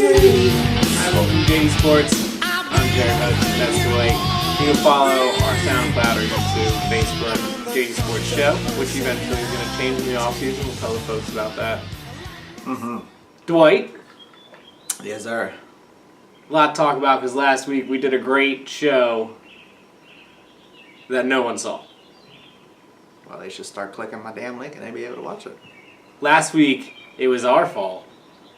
Hi, welcome to JD Sports. I'm Jarrett, that's Dwight. You can follow our SoundCloud or YouTube, Facebook, JD Sports Show, which eventually is going to change in the offseason. We'll tell the folks about that. Dwight. Yes, sir. A lot to talk about because last week we did a great show that no one saw. Well, they should start clicking my damn link and they'd be able to watch it. Last week, it was our fault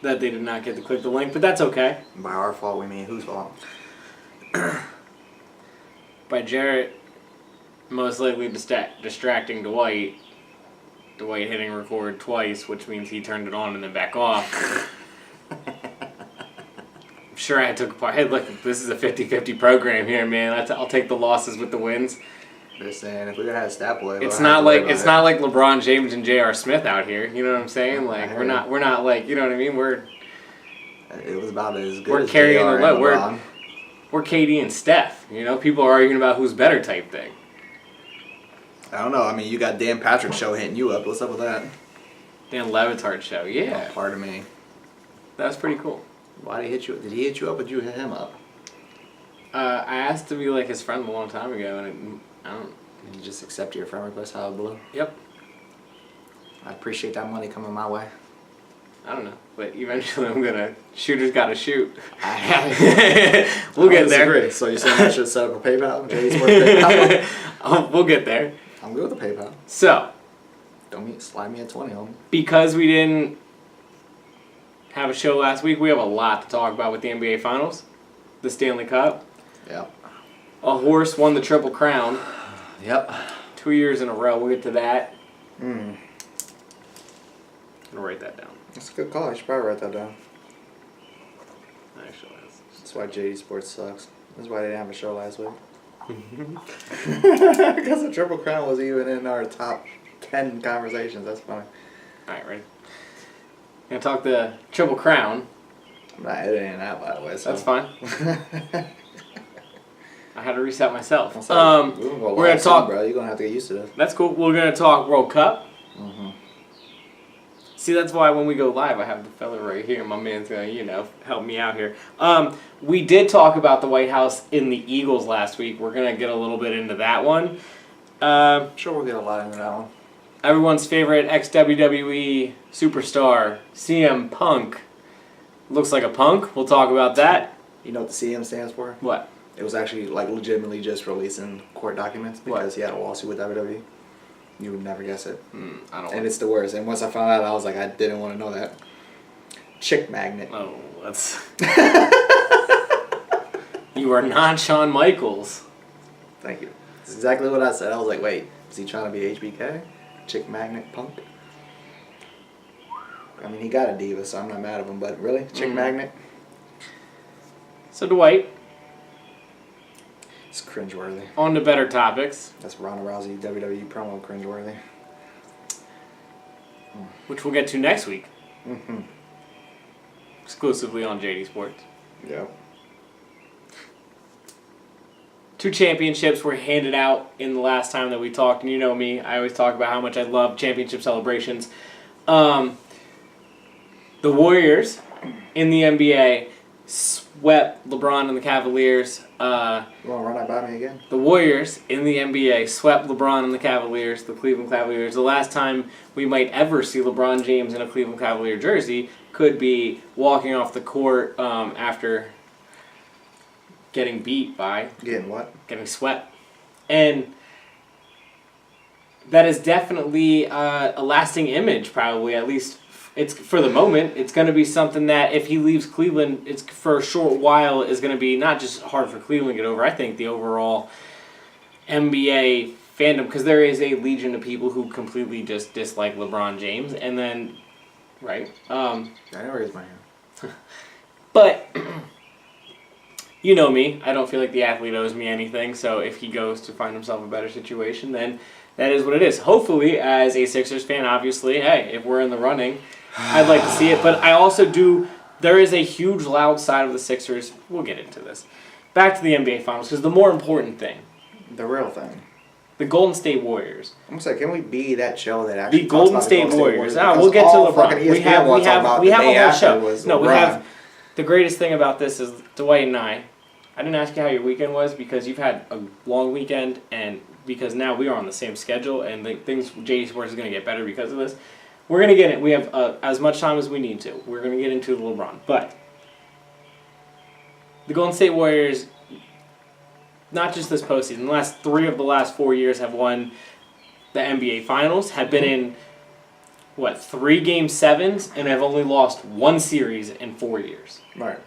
that they did not get to click the link, but that's okay. By our fault, we mean whose fault? By Jarrett most likely distracting Dwight. Dwight hitting record twice, which means he turned it on and then back off. I'm sure I took part. Hey, look, this is a 50-50 program here, man. I'll take the losses with the wins. Just saying, if we had a stat boy, It's not like LeBron James and J.R. Smith out here. You know what I'm saying? Like we're not like, you know what I mean? It was about as good. We're as carrying JR the and load. LeBron. We're KD and Steph. You know, people are arguing about who's better type thing. I don't know. I mean, you got Dan Patrick's show hitting you up. What's up with that? Dan Levitard show, yeah. Oh, pardon me. That was pretty cool. Why did he hit you? Did he hit you up or did you hit him up? I asked to be like his friend a long time ago, and I don't. Did you just accept your friend request out of the blue? Yep. I appreciate that money coming my way. I don't know, but eventually I'm gonna. Shooters gotta shoot. I We'll get disagree. there. So you saying I should set up a PayPal? JD Sports PayPal? We'll get there. I'm good with the PayPal. So, Slide me a 20 on. because we didn't have a show last week, we have a lot to talk about with the NBA Finals, the Stanley Cup. Yep. A horse won the Triple Crown. Yep. 2 years in a row. We'll get to that. Mm. I'm gonna write that down. That's a good call. I should probably write that down. Actually, That's why JD Sports sucks. That's why they didn't have a show last week. Because the Triple Crown was even in our top 10 conversations. That's funny. all right, ready? Gonna talk the Triple Crown. I'm not editing that, by the way. So. That's fine. I had to reset myself. We're gonna talk. bro. You're gonna have to get used to this. That's cool. We're gonna talk World Cup. Mm-hmm. See, that's why when we go live, I have the fella right here. My man's gonna, help me out here. We did talk about the White House in the Eagles last week. We're gonna get a little bit into that one. I'm sure we'll get a lot into that one. Everyone's favorite ex-WWE superstar, CM Punk. Looks like a punk. We'll talk about that. You know what the CM stands for? What? It was actually legitimately just releasing court documents because he had a lawsuit with WWE. You would never guess it. I don't. And it's the worst. And once I found out, I was like, I didn't want to know that. Chick magnet. Oh, that's. You are not Shawn Michaels. Thank you. That's exactly what I said. I was like, wait, is he trying to be HBK? Chick magnet punk? I mean, he got a diva, so I'm not mad at him, but really? Chick magnet? So, Dwight. It's cringeworthy. On to better topics. That's Ronda Rousey WWE promo cringeworthy. Which we'll get to next week. Mm-hmm. Exclusively on JD Sports. Yep. 2 championships were handed out in the last time that we talked, and you know me, I always talk about how much I love championship celebrations. The Warriors in the NBA swept LeBron and the Cavaliers. You want to run that by me again? The Warriors in the NBA swept LeBron and the Cavaliers, the Cleveland Cavaliers. The last time we might ever see LeBron James in a Cleveland Cavalier jersey could be walking off the court after getting beat by... Getting what? Getting swept. And that is definitely a lasting image, probably, at least it's for the moment. It's going to be something that if he leaves Cleveland, it's for a short while is going to be not just hard for Cleveland to get over. I think the overall NBA fandom, because there is a legion of people who completely just dislike LeBron James, and then, right? I never raised my hand. But you know me. I don't feel like the athlete owes me anything. So if he goes to find himself a better situation, then that is what it is. Hopefully, as a Sixers fan, obviously, hey, if we're in the running, I'd like to see it. But I also do, there is a huge loud side of the Sixers. We'll get into this. Back to the NBA Finals, because the more important thing. The real thing. The Golden State Warriors. I'm saying, can we be that show that actually The Golden State Warriors. Because We'll get to LeBron. We have a whole show. No, we have the greatest thing about this is Dwight and I didn't ask you how your weekend was because you've had a long weekend and because now we are on the same schedule and things JD Sports is going to get better because of this. We're going to get it. We have as much time as we need to. We're going to get into the LeBron. But the Golden State Warriors, not just this postseason, the last 3 of the last 4 years have won the NBA Finals, have been in, 3 Game 7s, and have only lost 1 series in 4 years. Right.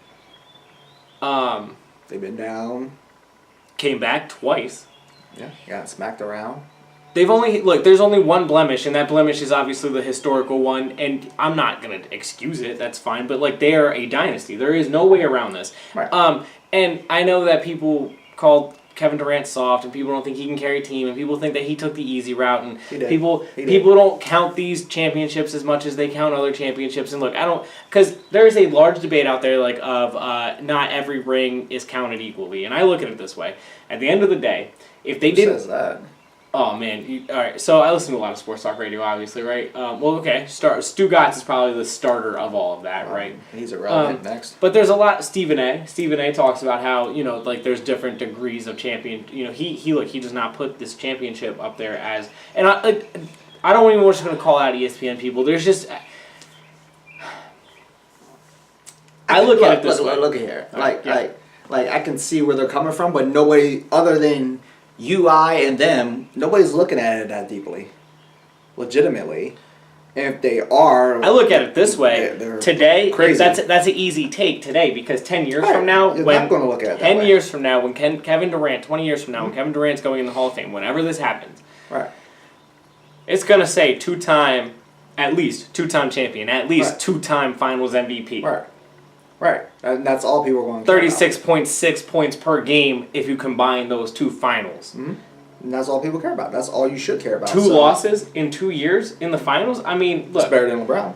They've been down. Came back twice. Yeah, got smacked around. They've only there's only one blemish, and that blemish is obviously the historical one. And I'm not gonna excuse it. That's fine. But they are a dynasty. There is no way around this. Right. And I know that people called Kevin Durant soft, and people don't think he can carry a team, and people think that he took the easy route, and people don't count these championships as much as they count other championships. And look, I don't, because there is a large debate out there of not every ring is counted equally, and I look at it this way: at the end of the day, if they didn't, says that? Oh, man. All right, so I listen to a lot of sports talk radio, obviously, right? Okay. Stu Gatz is probably the starter of all of that, right? He's irrelevant next. But there's a lot. Stephen A. talks about how, there's different degrees of champion. He does not put this championship up there as... And I don't even want to call out ESPN people. There's just... I look at it this way. Look at here. I can see where they're coming from, but nobody other than... you, I, and them, nobody's looking at it that deeply, legitimately. And if they are... I look at it this way. They're today, crazy. That's an easy take today because 10 years from now... You're not going to look at it that 10 way. years from now, when Kevin Durant, 20 years from now, when Kevin Durant's going in the Hall of Fame, whenever this happens, right, it's going to say at least two-time champion, at least right. 2-time Finals MVP. Right. And that's all people are going to care about. 36.6 points per game if you combine those 2 finals. Mm-hmm. And that's all people care about. That's all you should care about. 2 losses in 2 years in the finals? I mean, look. It's better than LeBron.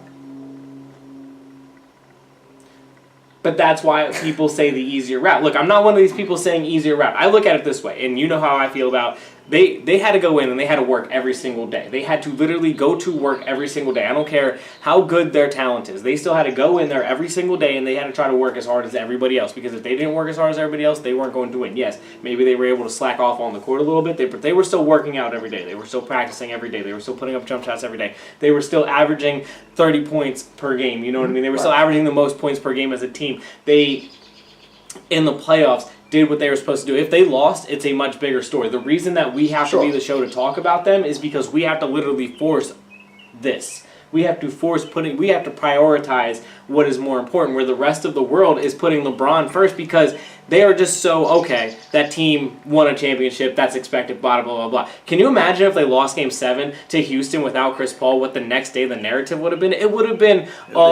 But that's why people say the easier route. Look, I'm not one of these people saying easier route. I look at it this way, and you know how I feel about... They had to go in and they had to work every single day. They had to literally go to work every single day. I don't care how good their talent is. They still had to go in there every single day and they had to try to work as hard as everybody else because if they didn't work as hard as everybody else, they weren't going to win. Yes, maybe they were able to slack off on the court a little bit, but they were still working out every day. They were still practicing every day. They were still putting up jump shots every day. They were still averaging 30 points per game. You know what I mean? They were still averaging the most points per game as a team. They, in the playoffs, did what they were supposed to do. If they lost, it's a much bigger story. The reason that we have to be the show to talk about them is because we have to literally force this. We have to we have to prioritize what is more important, where the rest of the world is putting LeBron first because they are just so, okay, that team won a championship, that's expected, blah, blah, blah, blah. Can you imagine if they lost Game 7 to Houston without Chris Paul, what the next day the narrative would have been? It would have been,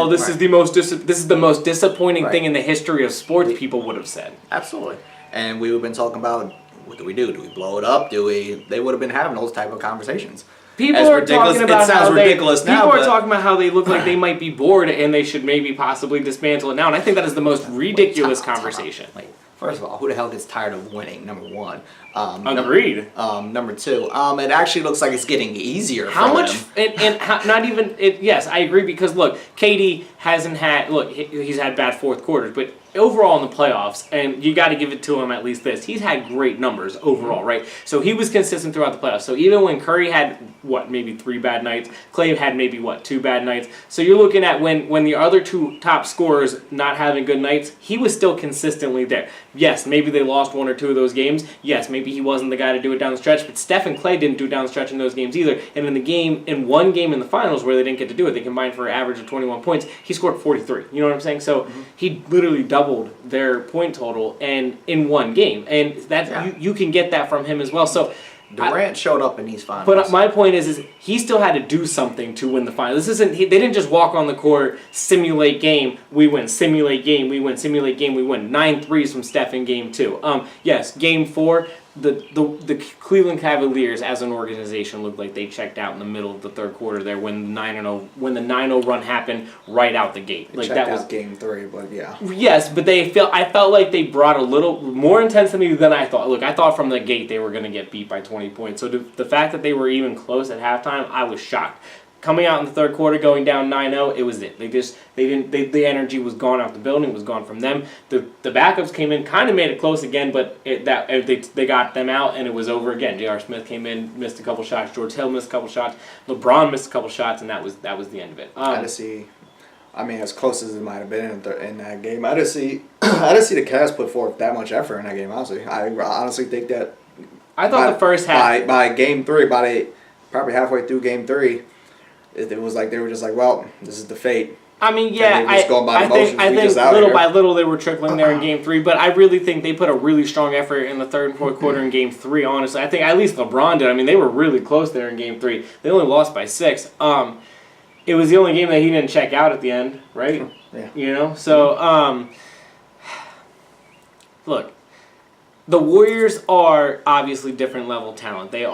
this is the most disappointing thing in the history of sports, people would have said. Absolutely. And we would have been talking about, what do we do? Do we blow it up? They would have been having those type of conversations. People are talking about how talking about how they look like they might be bored and they should maybe possibly dismantle it now. And I think that is the most ridiculous conversation. First of all, who the hell gets tired of winning? Number one. Agreed. Number two. It actually looks like it's getting easier. How much? Not even. Yes, I agree because look, KD hasn't had. Look, he's had bad fourth quarters, but overall in the playoffs, and you got to give it to him at least this. He's had great numbers overall, right? So he was consistent throughout the playoffs. So even when Curry had maybe 3 bad nights, Clay had maybe 2 bad nights. So you're looking at when the other 2 top scorers not having good nights, he was still consistently there. Yes, maybe they lost 1 or 2 of those games. Yes, maybe he wasn't the guy to do it down the stretch, but Steph and Clay didn't do it down the stretch in those games either. And in one game in the finals where they didn't get to do it, they combined for an average of 21 points. He scored 43. You know what I'm saying? So he literally doubled their point total and in one game, and you can get that from him as well. So Durant showed up in these finals. But my point is he still had to do something to win the finals. This isn't they didn't just walk on the court, simulate game, we win, simulate game, we win, simulate game, we win. 9 threes from Steph in game 2. Yes, game 4. The Cleveland Cavaliers as an organization looked like they checked out in the middle of the third quarter there when the 9-0 run happened right out the gate. Like that was game 3, but yeah. Yes, but I felt like they brought a little more intensity than I thought. Look, I thought from the gate they were going to get beat by 20 points. So the fact that they were even close at halftime, I was shocked. coming out in the third quarter, going down 9-0, it was it. The energy was gone out the building, it was gone from them. The backups came in, kind of made it close again, but they got them out, and it was over again. J.R. Smith came in, missed a couple shots. George Hill missed a couple shots. LeBron missed a couple shots, and that was the end of it. As close as it might have been in that game, I didn't see the Cavs put forth that much effort in that game. Honestly, I honestly think that. I thought the first half by game 3, probably halfway through game 3, it was like they were just like, well, this is the fate. I mean, yeah, I think little by little they were trickling there in Game 3, but I really think they put a really strong effort in the third and fourth quarter in Game 3, honestly. I think at least LeBron did. I mean, they were really close there in Game 3. They only lost by 6. It was the only game that he didn't check out at the end, right? Yeah. So, look, the Warriors are obviously different level talent. They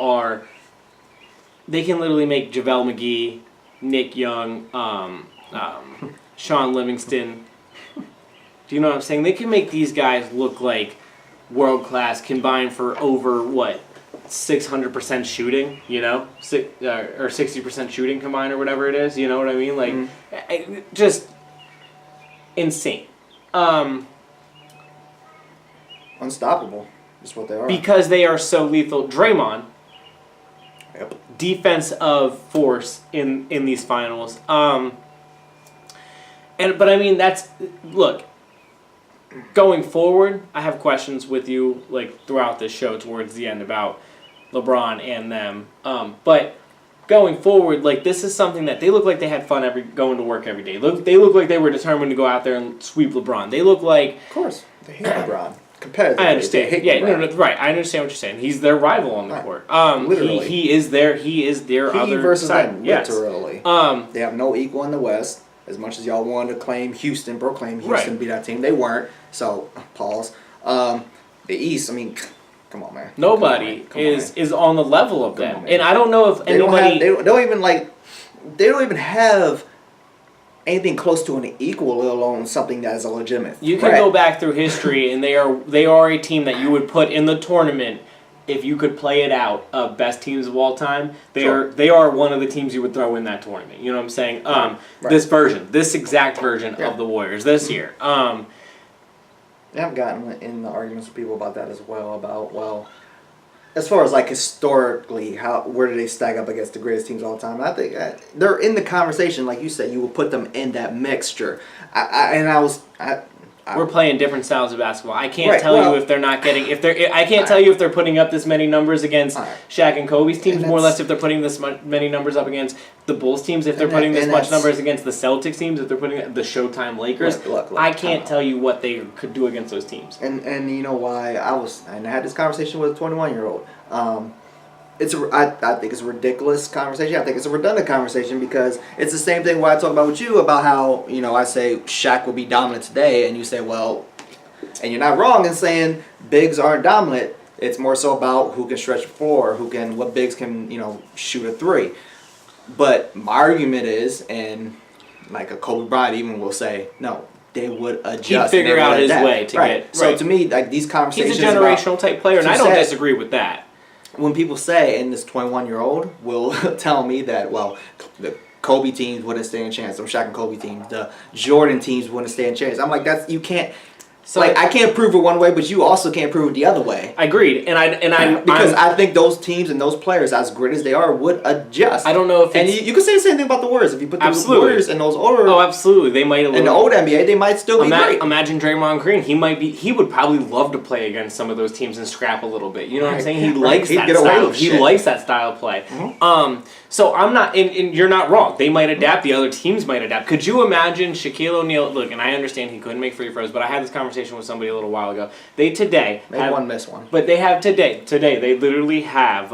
can literally make JaVale McGee, Nick Young, Sean Livingston. Do you know what I'm saying? They can make these guys look like world class, combined for over 600% shooting, or 60% shooting combined or whatever it is. You know what I mean? Like, just insane. Unstoppable is what they are. Because they are so lethal. Draymond. Yep. Defense of force in these finals. But I mean, look, going forward, I have questions with you throughout this show towards the end about LeBron and them. But going forward, this is something that they look like they had fun going to work every day. They look like they were determined to go out there and sweep LeBron. They look like, of course, they hate LeBron. Competitively, I understand. No, right. I understand what you're saying. He's their rival on the court. Literally, he is their other versus side. Them, literally. Yes. They have no equal in the West. As much as y'all wanted to proclaim Houston be that team, they weren't. So pause. The East. I mean, come on, man. Nobody is on the level of them, and I don't know if anybody. They don't even have anything close to an equal, let alone something that is a legitimate threat. You can go back through history, and they are a team that you would put in the tournament if you could play it out of best teams of all time. They are one of the teams you would throw in that tournament. You know what I'm saying? This exact version of the Warriors this year. I've gotten in the arguments with people about that as well. About as far as historically, where do they stack up against the greatest teams all the time? I think they're in the conversation, like you said. You will put them in that mixture. We're playing different styles of basketball. I can't tell you if they're not getting I can't tell you if they're putting up this many numbers against Shaq and Kobe's teams. More or less, if they're putting this many numbers up against the Bulls teams, if they're putting this much numbers against the Celtics teams, if they're putting the Showtime Lakers. Look, I can't tell you what they could do against those teams. And you know why I had this conversation with a 21-year-old. I think it's a ridiculous conversation. I think it's a redundant conversation because it's the same thing where I talk about with you about how, I say Shaq will be dominant today, and you say, well, and you're not wrong in saying bigs aren't dominant. It's more so about who can stretch the floor, what bigs can, shoot a three. But my argument is, and a Kobe Bryant even will say, no, they would adjust. He'd figure out his way to get. So to me, these conversations. He's a generational type player, and I don't disagree with that. When people say, and this 21-year-old will tell me that, well, the Kobe teams wouldn't stand a chance, or Shaq and Kobe teams, the Jordan teams wouldn't stand a chance. I'm like, you can't. So I can't prove it one way, but you also can't prove it the other way. Agreed, I think those teams and those players, as great as they are, would adjust. I don't know if you could say the same thing about the Warriors. If you put the Warriors in those older, absolutely, they might. In the old NBA, they might still be great. Imagine Draymond Green. He would probably love to play against some of those teams and scrap a little bit. You know what I'm saying? He likes that style. He likes that style of play. Mm-hmm. So I'm not, and you're not wrong. They might adapt. The other teams might adapt. Could you imagine Shaquille O'Neal? Look, and I understand he couldn't make free throws, but I had this conversation with somebody a little while ago. They miss one. But they have today. They literally have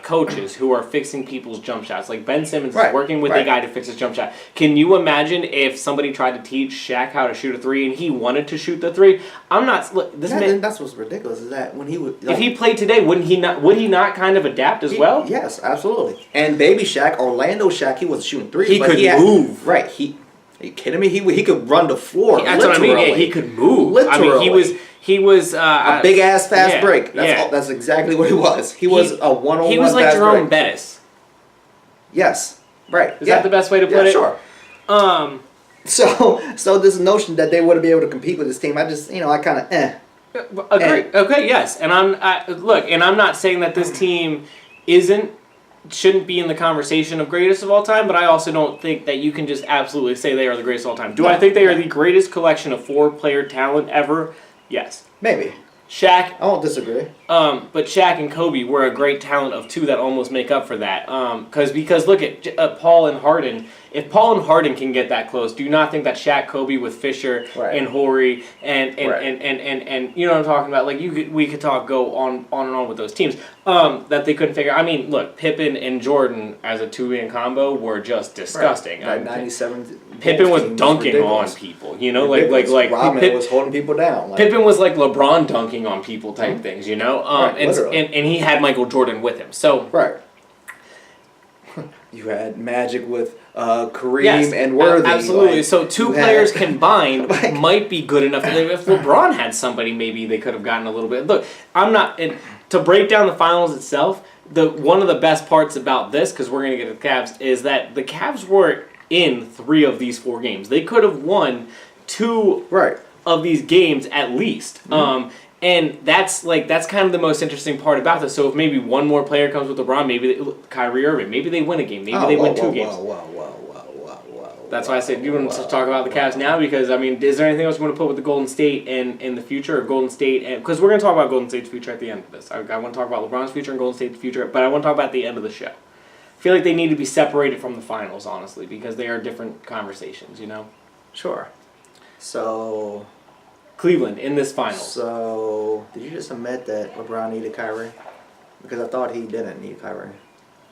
coaches who are fixing people's jump shots. Like Ben Simmons is working with a guy to fix his jump shot. Can you imagine if somebody tried to teach Shaq how to shoot a three and he wanted to shoot the three? I'm not. Look, that's what's ridiculous. Is that when he would? If he played today, would he not kind of adapt as well? Yes, absolutely. And baby Shaq, Orlando Shaq, he wasn't shooting threes. He could move. Right. Are you kidding me? He could run the floor. That's what I mean. Yeah, he could move. Literally. I mean, he was a big ass fast break. That's exactly what he was. He was a 1-on-1 He was like Jerome Bettis. Yes. Right. Is that the best way to put it? Sure. So this notion that they wouldn't be able to compete with this team, I just, I kind of Agree. Okay, yes. And I'm not saying that this team shouldn't be in the conversation of greatest of all time, but I also don't think that you can just absolutely say they are the greatest of all time. Do I think they are the greatest collection of 4-player talent ever? Yes. Maybe. Shaq. I won't disagree. But Shaq and Kobe were a great talent of 2 that almost make up for that. Because look at Paul and Harden. If Paul and Harden can get that close, do you not think that Shaq, Kobe with Fisher and Horry and you know what I'm talking about? Like we could go on and on with those teams that they couldn't figure. I mean, look, Pippen and Jordan as a 2-man combo were just disgusting. Right. 97. Pippen was dunking on people. You know, like Rodman was holding people down. Pippen was like LeBron dunking on people type things. You know, and he had Michael Jordan with him. So right. You had Magic with Kareem and Worthy. Absolutely. So 2 players combined might be good enough. If LeBron had somebody, maybe they could have gotten a little bit. Look, I'm not to break down the finals itself. One of the best parts about this, because we're going to get to the Cavs, is that the Cavs were in 3 of these 4 games. They could have won 2 of these games at least. Mm-hmm. And that's kind of the most interesting part about this. So if maybe one more player comes with LeBron, maybe Kyrie Irving, maybe they win a game, maybe they win 2 games. That's why I said you want to talk about the Cavs now, because I mean, is there anything else you want to put with the Golden State and in the future, or Golden State? Because we're going to talk about Golden State's future at the end of this. I want to talk about LeBron's future and Golden State's future, but I want to talk about the end of the show. I feel like they need to be separated from the finals, honestly, because they are different conversations. You know. Sure. So. Cleveland in this finals. So, did you just admit that LeBron needed Kyrie? Because I thought he didn't need Kyrie.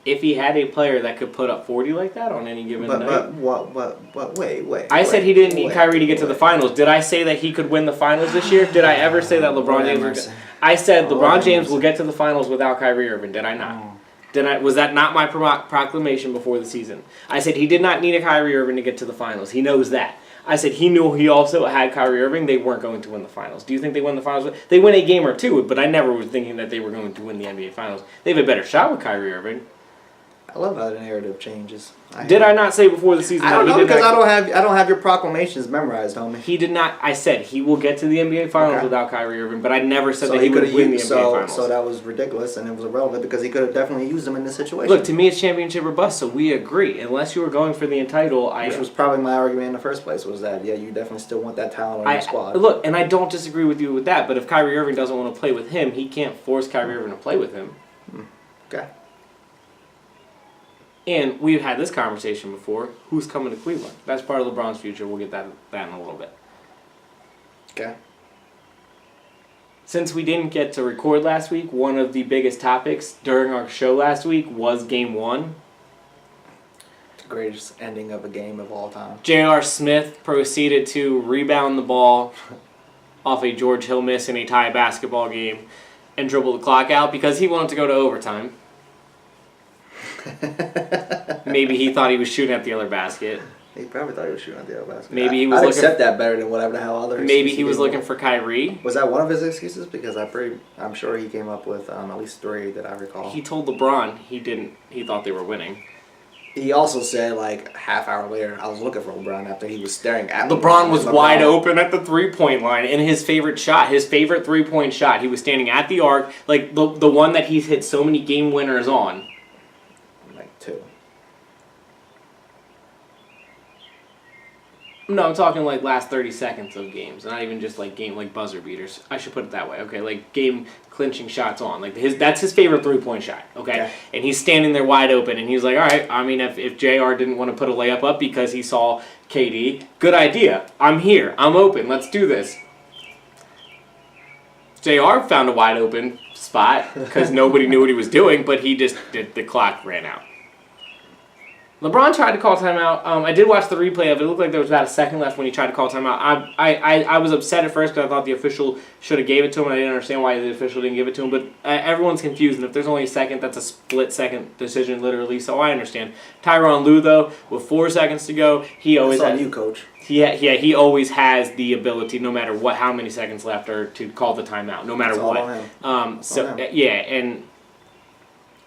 If he had a player that could put up 40 like that on any given night. But wait. I said he didn't need Kyrie to get to the finals. Did I say that he could win the finals this year? Did I ever say that LeBron James? I said LeBron James will get to the finals without Kyrie Irving. Did I not? Was that not my proclamation before the season? I said he did not need a Kyrie Irving to get to the finals. He knows that. I said he knew he also had Kyrie Irving. They weren't going to win the finals. Do you think they win the finals? They win a game or 2, but I never was thinking that they were going to win the NBA Finals. They have a better shot with Kyrie Irving. I love how the narrative changes. Did I not say before the season? I don't know, because I don't have your proclamations memorized, homie. He did not. I said he will get to the NBA Finals without Kyrie Irving, but I never said that he would win the NBA Finals. So that was ridiculous, and it was irrelevant because he could have definitely used him in this situation. Look, to me, it's championship or bust, so we agree. Unless you were going for the title, which was probably my argument in the first place, was that you definitely still want that talent on your squad. Look, and I don't disagree with you with that, but if Kyrie Irving doesn't want to play with him, he can't force Kyrie Irving to play with him. Okay. And we've had this conversation before. Who's coming to Cleveland? That's part of LeBron's future. We'll get that in a little bit. Okay. Since we didn't get to record last week, one of the biggest topics during our show last week was Game 1. The greatest ending of a game of all time. J.R. Smith proceeded to rebound the ball off a George Hill miss in a tie basketball game and dribble the clock out because he wanted to go to overtime. Maybe he thought he was shooting at the other basket. He probably thought he was shooting at the other basket. Maybe he was I'd accept that better than whatever the hell other. Maybe he was looking for Kyrie. Was that one of his excuses? Because I'm sure he came up with at least 3 that I recall. He told LeBron he didn't. He thought they were winning. He also said like half hour later, I was looking for LeBron after he was staring at LeBron was wide open at the 3-point line in his favorite shot, his favorite 3-point shot. He was standing at the arc, like the one that he's hit so many game winners on. 2. No, I'm talking like last 30 seconds of games, not even just like buzzer beaters. I should put it that way. Okay, like game clinching shots on. Like that's his favorite 3-point shot. Okay, and he's standing there wide open, and he's like, all right. I mean, if Jr. didn't want to put a layup up because he saw KD, good idea. I'm here. I'm open. Let's do this. Jr. found a wide open spot because nobody knew what he was doing, but the clock ran out. LeBron tried to call timeout. I did watch the replay of it. It looked like there was about a second left when he tried to call timeout. I was upset at first because I thought the official should have gave it to him, and I didn't understand why the official didn't give it to him. But everyone's confused, and if there's only a second, that's a split-second decision, literally, so I understand. Tyronn Lue, though, with 4 seconds to go, he always has... That's on you, Coach. He always has the ability, no matter how many seconds left, or to call the timeout, no matter what. And...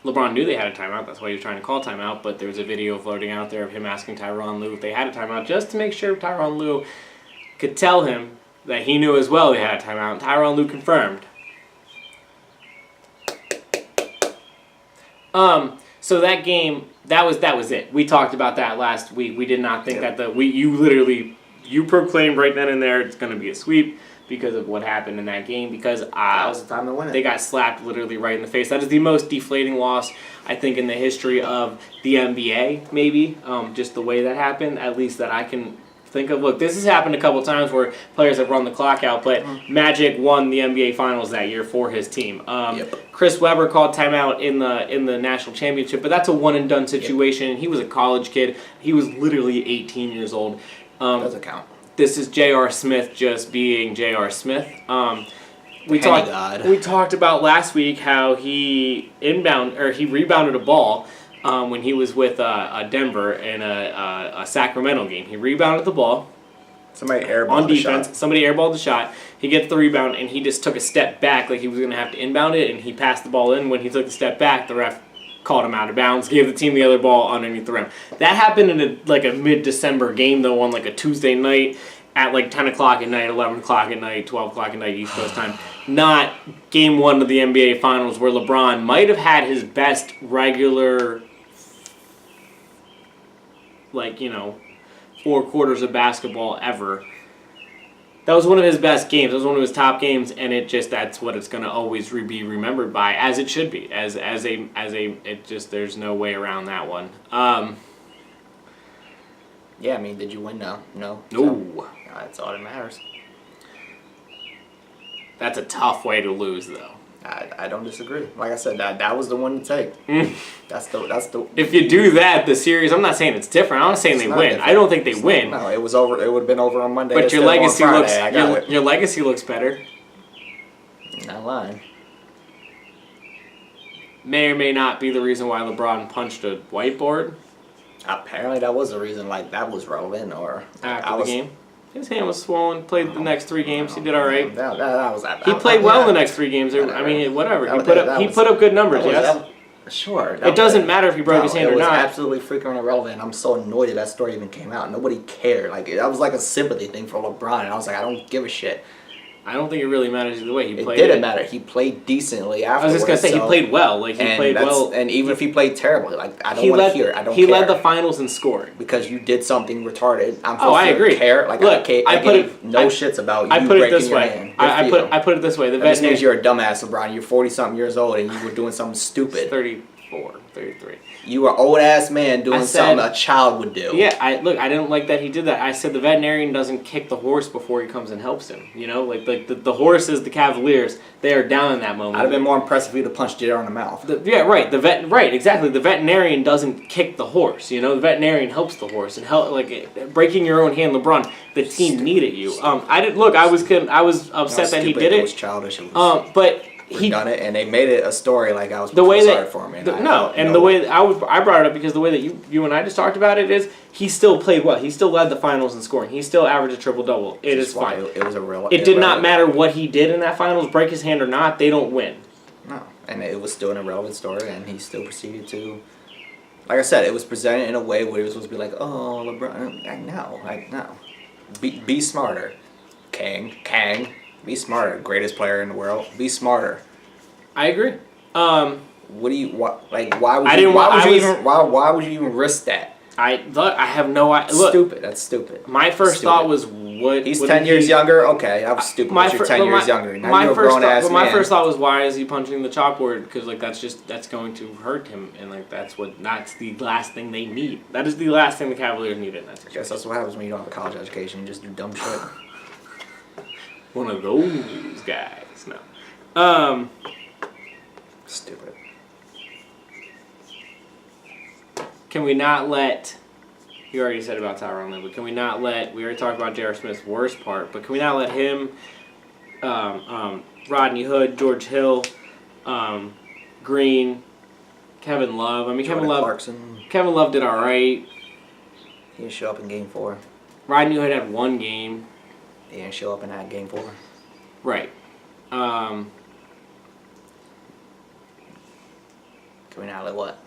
LeBron knew they had a timeout. That's why he was trying to call timeout. But there was a video floating out there of him asking Tyronn Lue if they had a timeout, just to make sure Tyronn Lue could tell him that he knew as well they had a timeout. Tyronn Lue confirmed. So that game, that was it. We talked about that last week. We did not think that you proclaimed right then and there it's going to be a sweep because of what happened in that game. Because that was the time to win it. They got slapped literally right in the face. That is the most deflating loss I think in the history of the NBA. Maybe just the way that happened, at least that I can think of. Look, this has happened a couple times where players have run the clock out, but Magic won the NBA Finals that year for his team. Chris Webber called timeout in the national championship, but that's a one and done situation. He was a college kid. He was literally 18 years old. Doesn't count. This is J.R. Smith just being J.R. Smith. We talked about last week how he rebounded a ball. When he was with Denver in a Sacramento game. He rebounded the ball. Somebody airballed on defense. Somebody airballed the shot. He gets the rebound, and he just took a step back like he was going to have to inbound it, and he passed the ball in. When he took a step back, the ref called him out of bounds, gave the team the other ball underneath the rim. That happened in a mid-December game, though, on like a Tuesday night at like 10 o'clock at night, 11 o'clock at night, 12 o'clock at night East Coast time. Not game one of the NBA Finals where LeBron might have had his best regular 4 quarters of basketball ever. That was one of his best games. That was one of his top games, and that's what it's going to always be remembered by, as it should be. There's no way around that one. Yeah, I mean, did you win? No. No. So, that's all that matters. That's a tough way to lose, though. I don't disagree. Like I said, that was the one to take. That's the. If you do that, the series. I'm not saying it's different. I'm not saying they win. Different. I don't think they win. No, it was over. It would have been over on Monday. But your legacy your legacy looks better. Not lying. May or may not be the reason why LeBron punched a whiteboard. Apparently, that was the reason. Like that was relevant, or after the game. His hand was swollen. Played the next 3 games. He did all right. He played well in the next 3 games. I mean, whatever. He put up good numbers. Yes. Sure. It doesn't matter if he broke his hand or not. It was absolutely freaking irrelevant. I'm so annoyed that story even came out. Nobody cared. Like that was like a sympathy thing for LeBron, and I was like, I don't give a shit. I don't think it really matters either way. It didn't matter. He played decently afterwards. I was just gonna say he played well. Like he played well, and even if he played terribly, like I don't want to hear. I don't. He led the finals in scoring because you did something retarded. I agree. Care. Like look, I gave no shits about you. I put it this your way. Hand. I put it this way. This means you're a dumbass, LeBron. You're 40-something years old and you were doing something stupid. 34, 33. You were an old ass man doing something a child would do. Yeah, I didn't like that he did that. I said the veterinarian doesn't kick the horse before he comes and helps him. You know, like the horses, the Cavaliers, they are down in that moment. I'd have been more impressed if you'd have punched Jarrett in the mouth. Right, exactly. The veterinarian doesn't kick the horse. You know, the veterinarian helps the horse and breaking your own hand. LeBron, the team needed you. I was upset that he did it. It was childish. But he done it, and they made it a story like I was sorry for him. The way that I brought it up because the way that you and I just talked about it is he still played well. He still led the finals in scoring. He still averaged a triple-double. It is fine. It was a real. It did not matter what he did in that finals, break his hand or not. They don't win. No, and it was still an irrelevant story, and he still proceeded to. Like I said, it was presented in a way where he was supposed to be like, "Oh, LeBron, no, be smarter, Kang." Be smarter. Greatest player in the world. Be smarter. I agree. Why would you even risk that? I have no idea. Look, stupid. That's stupid. My first thought was, what? He's 10 years younger. Okay, that was stupid. You're 10 years younger. Now you're a grown ass man. My first thought was, why is he punching the chalkboard? Because that's going to hurt him, and that's the last thing they need. That is the last thing the Cavaliers need in that situation. I guess that's what happens when you don't have a college education. You just do dumb shit. One of those guys. No. Stupid. Can we not let... You already said about Tyronn Lue, but can we not let... We already talked about J.R. Smith's worst part, but can we not let him, Rodney Hood, George Hill, Green, Kevin Love... Clarkson. Kevin Love did all right. He didn't show up in Game 4. Rodney Hood had 1 game. He didn't show up in that Game 4. Right. Can Can we not let what?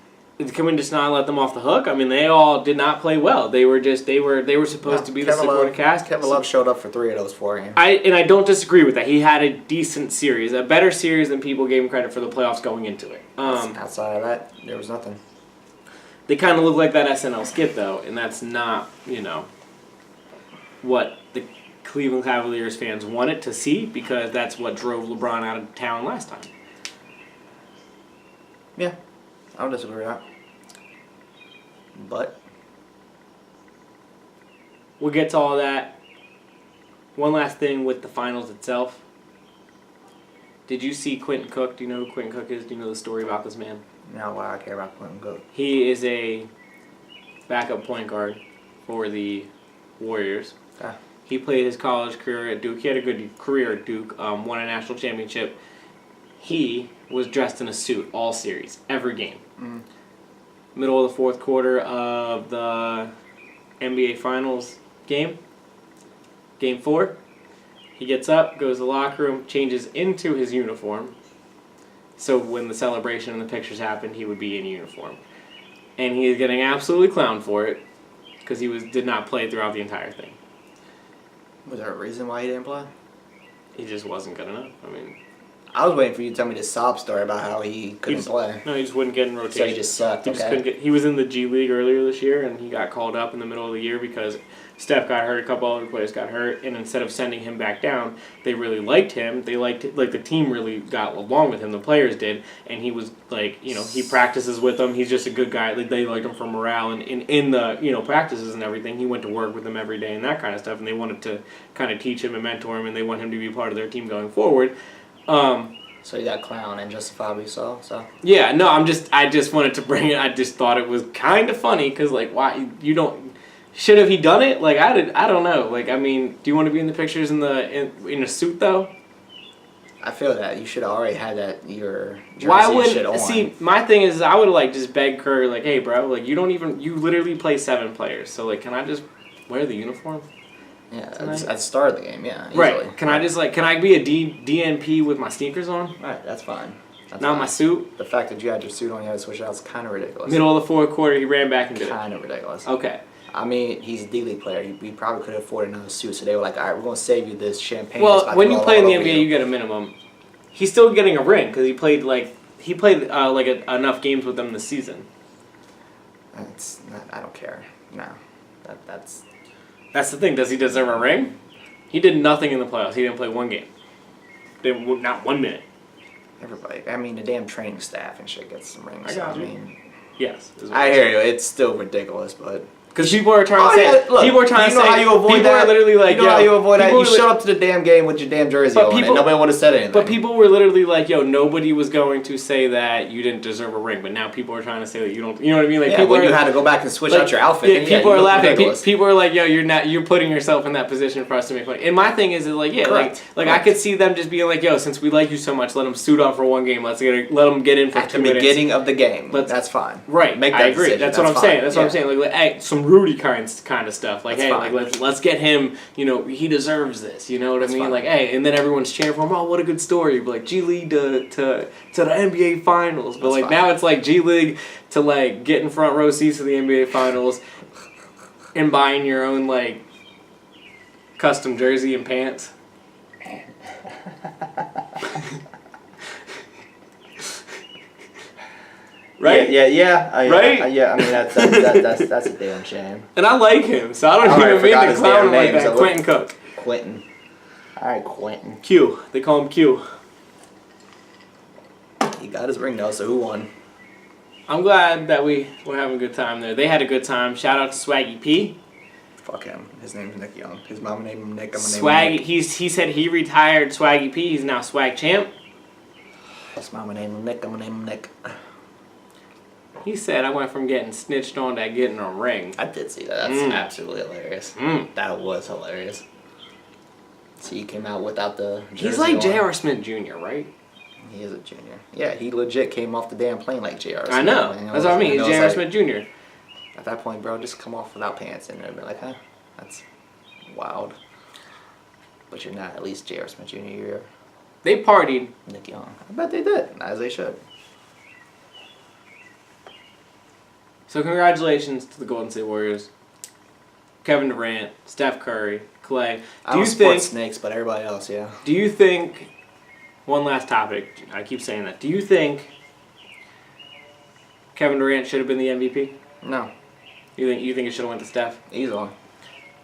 Can we just not let them off the hook? I mean, they all did not play well. They were supposed to be the supporting cast. Kevin Love showed up for 3 of those 4 games. I don't disagree with that. He had a decent series, a better series than people gave him credit for the playoffs going into it. Outside of that, there was nothing. They kind of look like that SNL skit though, and that's not what the Cleveland Cavaliers fans wanted to see because that's what drove LeBron out of town last time. Yeah, I don't disagree with that. But we'll get to all that. One last thing with the finals itself. Did you see Quentin Cook? Do you know who Quentin Cook is? Do you know the story about this man? now why I care about Quentin Cook. He is a backup point guard for the Warriors. Okay. He played his college career at Duke. He had a good career at Duke, won a national championship. He was dressed in a suit all series, every game. Mm. Middle of the fourth quarter of the NBA Finals game, Game 4, he gets up, goes to the locker room, changes into his uniform. So when the celebration and the pictures happened, he would be in uniform. And he is getting absolutely clowned for it because he did not play throughout the entire thing. Was there a reason why he didn't play? He just wasn't good enough. I mean, I was waiting for you to tell me this sob story about how he couldn't play. No, he just wouldn't get in rotation. So he just sucked. He just couldn't get. He was in the G League earlier this year, and he got called up in the middle of the year because Steph got hurt, a couple other players got hurt, and instead of sending him back down, they really liked him. They liked the team really got along with him. The players did, and he was he practices with them. He's just a good guy. They liked him for morale and in the practices and everything. He went to work with them every day and that kind of stuff, and they wanted to kind of teach him and mentor him, and they want him to be part of their team going forward. So you got clown and justifiably so. Yeah, no, I just wanted to bring it. I just thought it was kind of funny because why you don't. Should have he done it? I don't know. I mean, do you want to be in the pictures in a suit though? I feel that you should have already had that your jersey Why and wouldn't shit on. see? My thing is, I would have just begged Curry, hey, bro, you literally play 7 players, so can I just wear the uniform? Yeah, at the start of the game, yeah. Easily. Right. Can I just can I be a DNP with my sneakers on? Right, that's fine. That's Not fine. my suit. The fact that you had your suit on, you had to switch out is kind of ridiculous. Middle of the fourth quarter, he ran back and did it. Kind of ridiculous. Okay. I mean, he's a D-League player. He probably could have afforded another suit, so they were like, all right, we're going to save you this champagne. Well, when you play in the NBA, you get a minimum. He's still getting a ring because he played enough games with them this season. It's not, I don't care. No. That's the thing. Does he deserve a ring? He did nothing in the playoffs. He didn't play one game. Not 1 minute. everybody. I mean, the damn training staff and shit gets some rings. I got you. mean, Yes. I hear you. It's still ridiculous, but... Because people are trying to say... Look, people are trying to say... how you avoid people that? are literally you know how you avoid that? You shut showed up to the damn game with your damn jersey But on, and nobody would have said anything. But people were literally nobody was going to say that you didn't deserve a ring. But now people are trying to say that you don't... You know what I mean? Yeah, when you had to go back and switch out your outfit. Yeah, people are laughing. Ridiculous. People are like, you're putting yourself in that position for us to make fun. And my thing is Correct. I could see them just being since we like you so much, let them suit on for one game. Let them get in for At 2 the minutes. beginning of the game. That's fine. Right, Make that I agree. decision. That's what I'm fine. saying. That's what I'm saying. Hey, some Rudy kind of stuff. That's fine. Let's get him. He deserves this. You know what I mean? fine. Hey, and then everyone's cheering for him. Oh, what a good story! But G League to the NBA Finals. But That's fine. now it's G League to get in front row seats to the NBA Finals, and buying your own custom jersey and pants. Right? Yeah. Right? Yeah, I mean, that's a damn shame. And I like him, so I don't Alright, even mean forgot to his clown damn him like name, that. so Quentin Cook. Quentin. Alright, Quentin. Q. They call him Q. He got his ring, though, so who won? I'm glad that we were having a good time there. They had a good time. Shout out to Swaggy P. Fuck him. His name's Nick Young. His mama named him Nick. I'm gonna name him Swaggy. Nick. He said he retired Swaggy P. He's now Swag Champ. His mama named him Nick. I'm gonna name him Nick. He said I went from getting snitched on to getting a ring. I did see that. That's absolutely hilarious. That was hilarious. So he came out without the jersey He's like on. J.R. Smith Jr., right? He is a junior. Yeah, he legit came off the damn plane like J.R. Smith. I know. Man. That's what I mean. He's J.R. Smith Jr. At that point, bro, just come off without pants and they'd be like, huh, that's wild. But you're not at least J.R. Smith Jr. You're They partied. Nick Young. I bet they did, as they should. So congratulations to the Golden State Warriors. Kevin Durant, Steph Curry, Clay. I'm a sports snakes, but everybody else, yeah. Do you think, one last topic, I keep saying that, do you think Kevin Durant should have been the MVP? No. You think it should have went to Steph? Easily.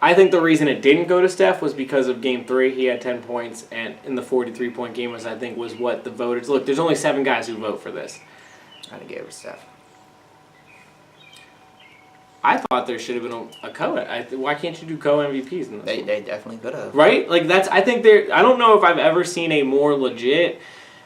I think the reason it didn't go to Steph was because of Game 3. He had 10 points, and in the 43-point game was what the voters... Look, there's only 7 guys who vote for this. I'd have gave it to Steph. I thought there should have been a co. Why can't you do co-MVPs in this? They definitely could have. Right? Like, that's... I think there... I don't know if I've ever seen a more legit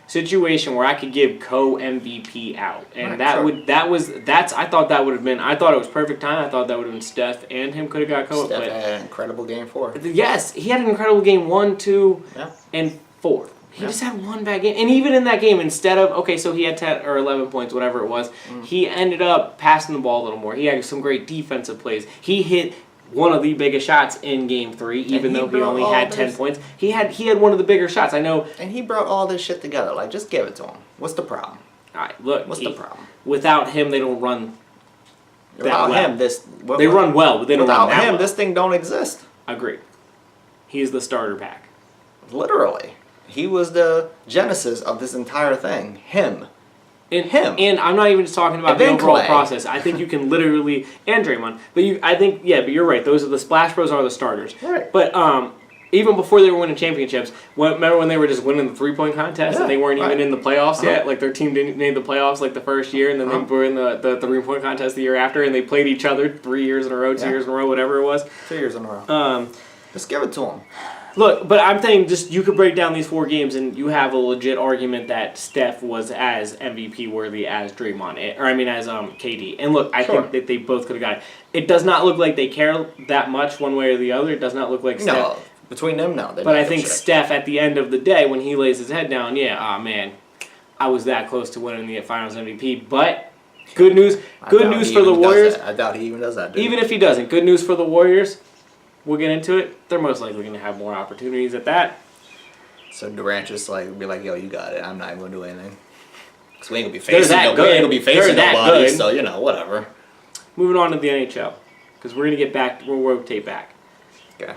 situation where I could give co-MVP out. And right, sure. I thought that would have been... I thought it was perfect time. I thought that would have been Steph and him could have got co. Steph had an incredible Game 4. Yes, he had an incredible Game 1, 2, yeah. and 4. He just had one bad game. And even in that game, instead of... Okay, so he had 10 or 11 points, whatever it was. He ended up passing the ball a little more. He had some great defensive plays. He hit one of the biggest shots in Game 3, even though he only had 10 points. He had one of the bigger shots. I know... And he brought all this shit together. Like, just give it to him. What's the problem? All right, look. What's the problem? Without him, they don't run Without well. him, this... They run well, but they don't run that Without him, well. this thing don't exist. Agreed. He's the starter pack. Literally. He was the genesis of this entire thing. Him. And I'm not even just talking about the overall process. I think you can literally... And Draymond. But you're right. Those are the Splash Bros are the starters. Right. But even before they were winning championships, remember when they were just winning the three-point contest and they weren't even in the playoffs yet? Like, their team didn't make the playoffs like the first year, and then they were in the three-point contest the year after, and they played each other 3 years in a row, 2 years in a row, whatever it was. 2 years in a row. Just give it to him. Look, but I'm saying just you could break down these 4 games and you have a legit argument that Steph was as MVP worthy as Draymond, as KD. And look, I think that they both could have got it. It does not look like they care that much one way or the other. It does not look like Steph. No, between them, no. But I think Steph, at the end of the day, when he lays his head down, man, I was that close to winning the Finals MVP. But good news for the Warriors. I doubt he even does that. Even if he doesn't, good news for the Warriors. We'll get into it. They're most likely going to have more opportunities at that. So Durant just be like, yo, you got it. I'm not even going to do anything. Because we ain't going to be facing nobody, so, whatever. Moving on to the NHL. Because we're going to get back, we'll rotate back. Okay.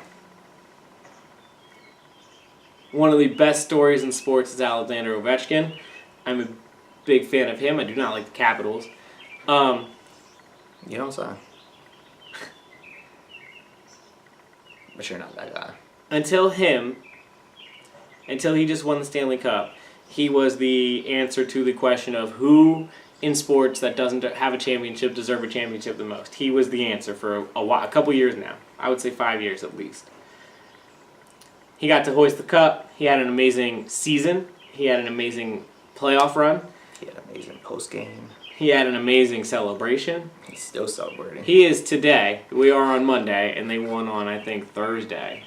One of the best stories in sports is Alexander Ovechkin. I'm a big fan of him. I do not like the Capitals. You don't say. But you're not that guy. Until he just won the Stanley Cup, he was the answer to the question of who in sports that doesn't have a championship deserve a championship the most. He was the answer for a couple years now. I would say 5 years at least. He got to hoist the cup. He had an amazing season. He had an amazing playoff run. He had an amazing post-game. He had an amazing celebration. He's still celebrating. He is today. We are on Monday, and they won on, I think, Thursday.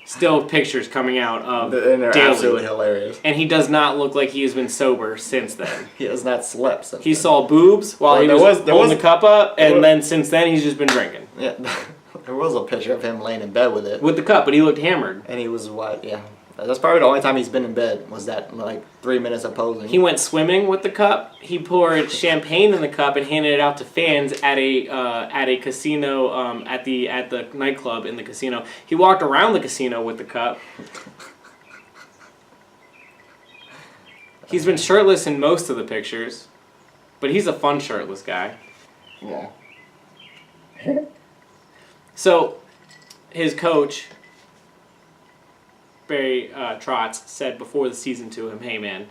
Still pictures coming out of and they're daily. Absolutely hilarious. And he does not look like he has been sober since then. He has not slept since He then. saw boobs while he was holding the cup up, and then since then he's just been drinking. Yeah, there was a picture of him laying in bed with it. With the cup, but he looked hammered. And he was what? Yeah. That's probably the only time he's been in bed, was that, 3 minutes of posing. He went swimming with the cup. He poured champagne in the cup and handed it out to fans at a casino, at the nightclub in the casino. He walked around the casino with the cup. He's been shirtless in most of the pictures, but he's a fun shirtless guy. Yeah. So, his coach, Barry Trotz, said before the season to him, hey man,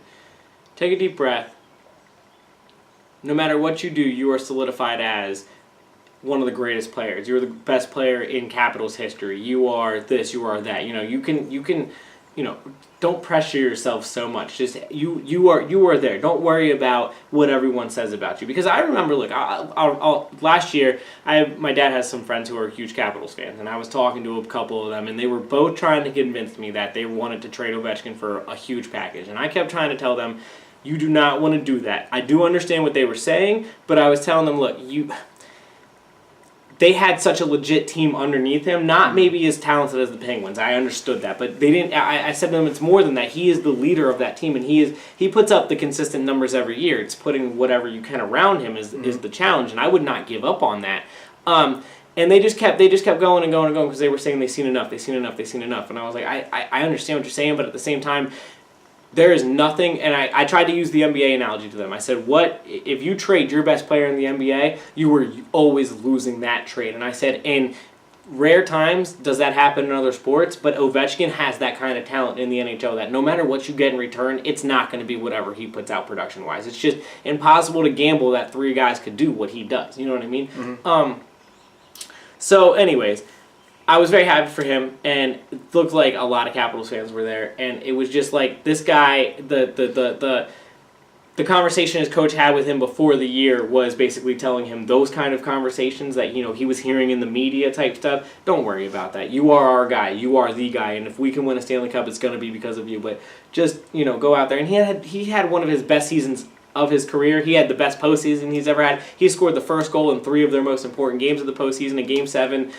take a deep breath. No matter what you do, you are solidified as one of the greatest players. You're the best player in Capitals history. You are this, you are that. You can don't pressure yourself so much. Just you are there. Don't worry about what everyone says about you. Because I remember, look, last year, my dad has some friends who are huge Capitals fans, and I was talking to a couple of them, and they were both trying to convince me that they wanted to trade Ovechkin for a huge package. And I kept trying to tell them, you do not want to do that. I do understand what they were saying, but I was telling them, look, they had such a legit team underneath him. Not maybe as talented as the Penguins. I understood that, but they didn't. I said to them, it's more than that. He is the leader of that team, and he puts up the consistent numbers every year. It's putting whatever you can around him is the challenge, and I would not give up on that. And they just kept going and going and going because they were saying they've seen enough, and I was like, I understand what you're saying, but at the same time, there is nothing, and I tried to use the NBA analogy to them. I said, what if you trade your best player in the NBA, you were always losing that trade. And I said, in rare times does that happen in other sports, but Ovechkin has that kind of talent in the NHL that no matter what you get in return, it's not going to be whatever he puts out production-wise. It's just impossible to gamble that three guys could do what he does. You know what I mean? Mm-hmm. So anyways, I was very happy for him, and it looked like a lot of Capitals fans were there, and it was just like this guy, the conversation his coach had with him before the year was basically telling him those kind of conversations that, you know, he was hearing in the media type stuff. Don't worry about that. You are our guy. You are the guy, and if we can win a Stanley Cup, it's going to be because of you. But just, you know, go out there. And he had one of his best seasons of his career. He had the best postseason he's ever had. He scored the first goal in 3 of their most important games of the postseason, in Game 7,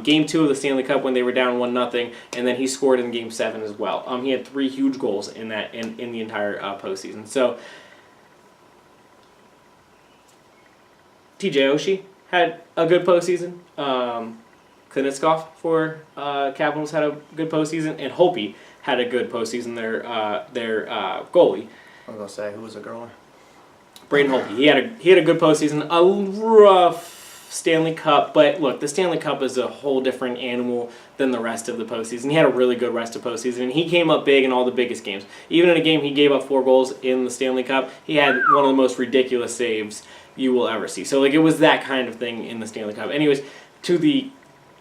Game 2 of the Stanley Cup when they were down 1-0, and then he scored in Game 7 as well. He had 3 huge goals in the entire postseason. So TJ Oshie had a good postseason. Knitskoff for Capitals had a good postseason, and Holtby had a good postseason. Their goalie. I was gonna say, who was the girl? Braden Holtby. He had a good postseason. A rough Stanley Cup, but look, the Stanley Cup is a whole different animal than the rest of the postseason. He had a really good rest of postseason, and he came up big in all the biggest games. Even in a game he gave up 4 goals in the Stanley Cup, he had one of the most ridiculous saves you will ever see. So like, it was that kind of thing in the Stanley Cup. Anyways, to the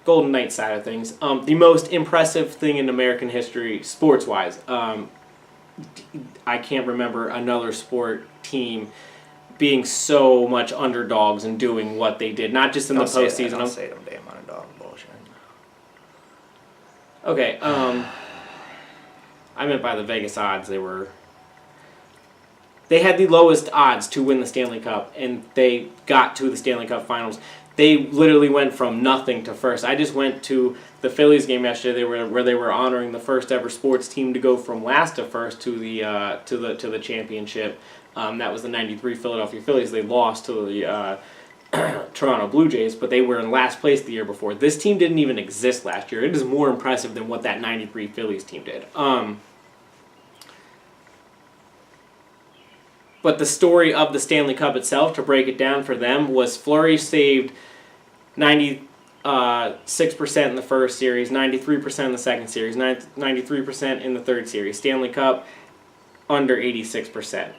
Golden Knights side of things, the most impressive thing in American history, sports-wise, I can't remember another sport team being so much underdogs and doing what they did, not just in the postseason. Don't say them damn underdog bullshit. Okay, I meant by the Vegas odds, they had the lowest odds to win the Stanley Cup, and they got to the Stanley Cup Finals. They literally went from nothing to first. I just went to the Phillies game yesterday, where they were honoring the first ever sports team to go from last to first to the championship. That was the '93 Philadelphia Phillies. They lost to the Toronto Blue Jays, but they were in last place the year before. This team didn't even exist last year. It is more impressive than what that '93 Phillies team did. But the story of the Stanley Cup itself, to break it down for them, was Fleury saved 96% in the first series, 93% in the second series, 93% in the third series. Stanley Cup, under 86%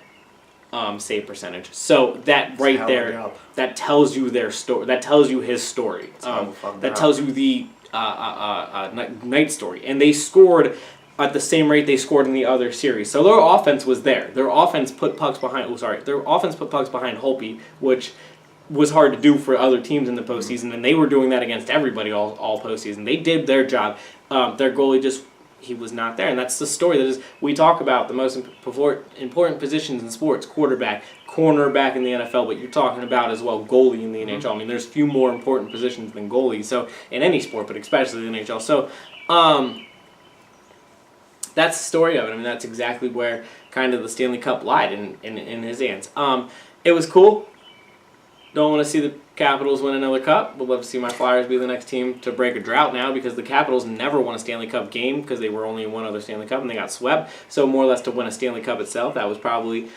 save percentage. So that right there, that tells you their story. That tells you his story. That tells you the Knight story. And they scored at the same rate they scored in the other series. So their offense was there. Their offense put pucks behind. Their offense put pucks behind Holtby, which was hard to do for other teams in the postseason, and they were doing that against everybody all postseason. They did their job. Their goalie he was not there, and that's the story. That is, we talk about the most important positions in sports: quarterback, cornerback in the NFL, but you're talking about as well goalie in the NHL. I mean, there's few more important positions than goalie. So in any sport, but especially the NHL. So. That's the story of it. I mean, that's exactly where kind of the Stanley Cup lied in his hands. It was cool. Don't want to see the Capitals win another cup. Would love to see my Flyers be the next team to break a drought now, because the Capitals never won a Stanley Cup game because they were only in one other Stanley Cup and they got swept. So more or less to win a Stanley Cup itself, that was probably...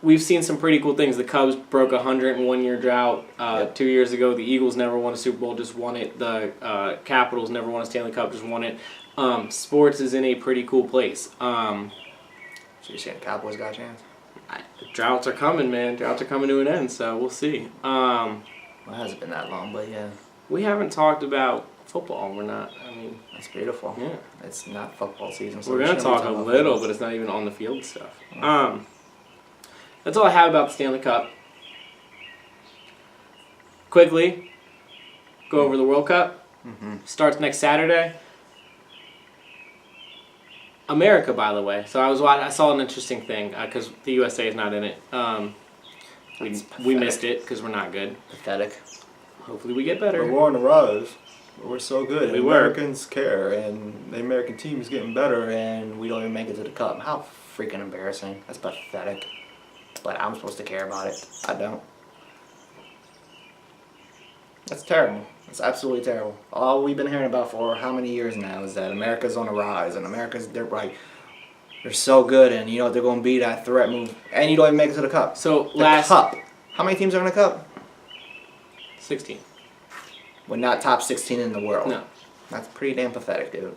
we've seen some pretty cool things. The Cubs broke a 101-year drought 2 years ago. The Eagles never won a Super Bowl, just won it. The Capitals never won a Stanley Cup, just won it. Sports is in a pretty cool place. So you're saying the Cowboys got a chance? Droughts are coming, man. Droughts are coming to an end, so we'll see. Well, it hasn't been that long, but yeah. We haven't talked about football. We're not, I mean... That's beautiful. Yeah. It's not football season. So we're going to talk a little, but it's not even on the field stuff. That's all I have about the Stanley Cup. Quickly, go over the World Cup. Starts next Saturday. America, by the way. So I saw an interesting thing because the USA is not in it. We missed it because we're not good. Pathetic. hopefully we get But better. we're on the rise. We're so good. We and were. Americans care, and the American team is getting better. And we don't even make it to the cup. How freaking embarrassing. That's pathetic. But I'm supposed to care about it. I don't. That's terrible. That's absolutely terrible. All we've been hearing about for how many years now is that America's on the rise, and they're so good, and you know they're going to be that threat move, and you don't even make it to the cup. So The cup. How many teams are in the cup? 16. We're not top 16 in the world. No. That's pretty damn pathetic, dude.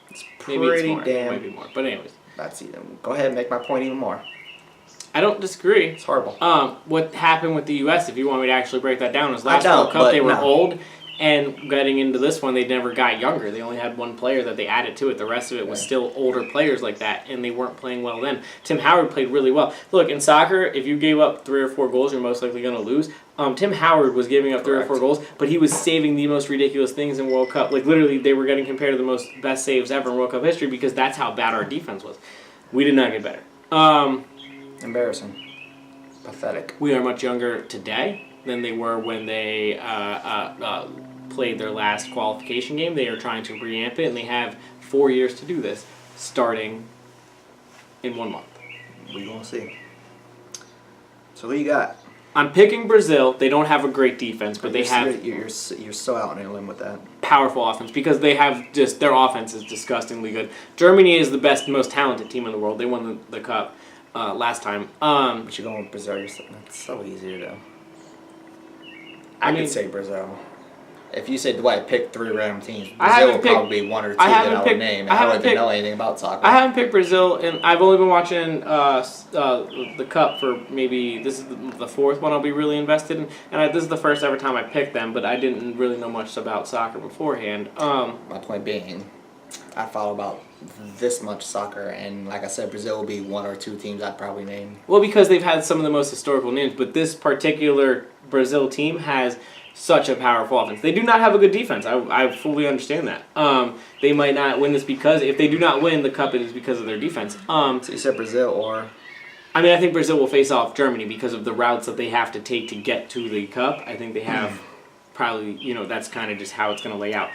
It's Maybe it's pretty more. It might damn. be more. But anyways, That's even. Go ahead and make my point even more. I don't disagree. It's horrible. What happened with the U.S., if you want me to actually break that down, is I last don't, World Cup but they were no. old, and getting into this one they never got younger. They only had one player that they added to it. The rest of it was still older players like that, and they weren't playing well then. Tim Howard played really well. Look, in soccer, if you gave up 3 or 4 goals, you're most likely going to lose. Tim Howard was giving up 3 or 4 Correct. goals, but he was saving the most ridiculous things in World Cup. Like, literally, they were getting compared to the best saves ever in World Cup history because that's how bad our defense was. We did not get better. Embarrassing. Pathetic. We are much younger today than they were when they played their last qualification game. They are trying to reamp it, and they have 4 years to do this, starting in 1 month. We gonna see. So who you got? I'm picking Brazil. They don't have a great defense, but they have You're so out on a limb with that. powerful offense because they have just their offense is disgustingly good. Germany is the best, most talented team in the world. They won the cup last time. But you're going with Brazil. That's so easy to do. I mean- could say Brazil. If you said Dwight picked 3 random teams, I Brazil haven't would picked- probably be 1 or 2 I that haven't I would picked- name. I And I haven't don't even picked- know anything about soccer. I haven't picked Brazil, and I've only been watching the Cup for maybe this is the 4th one I'll be really invested in, and this is the first ever time I picked them, but I didn't really know much about soccer beforehand. My point being, I follow about this much soccer, and like I said, Brazil will be 1 or 2 teams I'd probably name. Well, because they've had some of the most historical names, but this particular Brazil team has such a powerful offense. They do not have a good defense. I fully understand that. They might not win this because if they do not win the Cup, it is because of their defense. So you said Brazil or... I mean, I think Brazil will face off Germany because of the routes that they have to take to get to the Cup. I think they have probably, that's kind of just how it's going to lay out.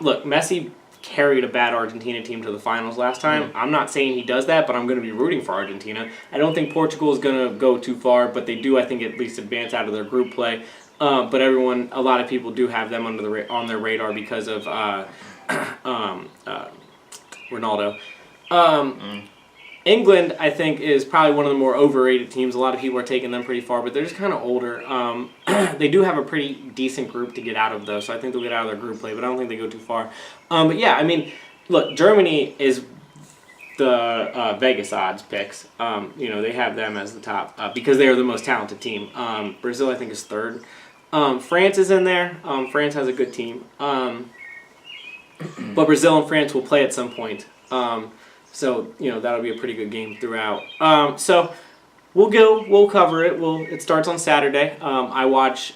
Look, Messi carried a bad Argentina team to the finals last time. I'm not saying he does that, but I'm going to be rooting for Argentina. I don't think Portugal is going to go too far, but they do, I think, at least advance out of their group play. But a lot of people do have them on their radar because of Ronaldo. England, I think, is probably one of the more overrated teams. A lot of people are taking them pretty far, but they're just kind of older. They do have a pretty decent group to get out of, though, so I think they'll get out of their group play, but I don't think they go too far. But yeah, I mean, look, Germany is the Vegas odds picks. They have them as the top because they are the most talented team. Brazil, I think, is 3rd. France is in there. France has a good team. But Brazil and France will play at some point. So that'll be a pretty good game throughout. So we'll cover it. It starts on Saturday. I watch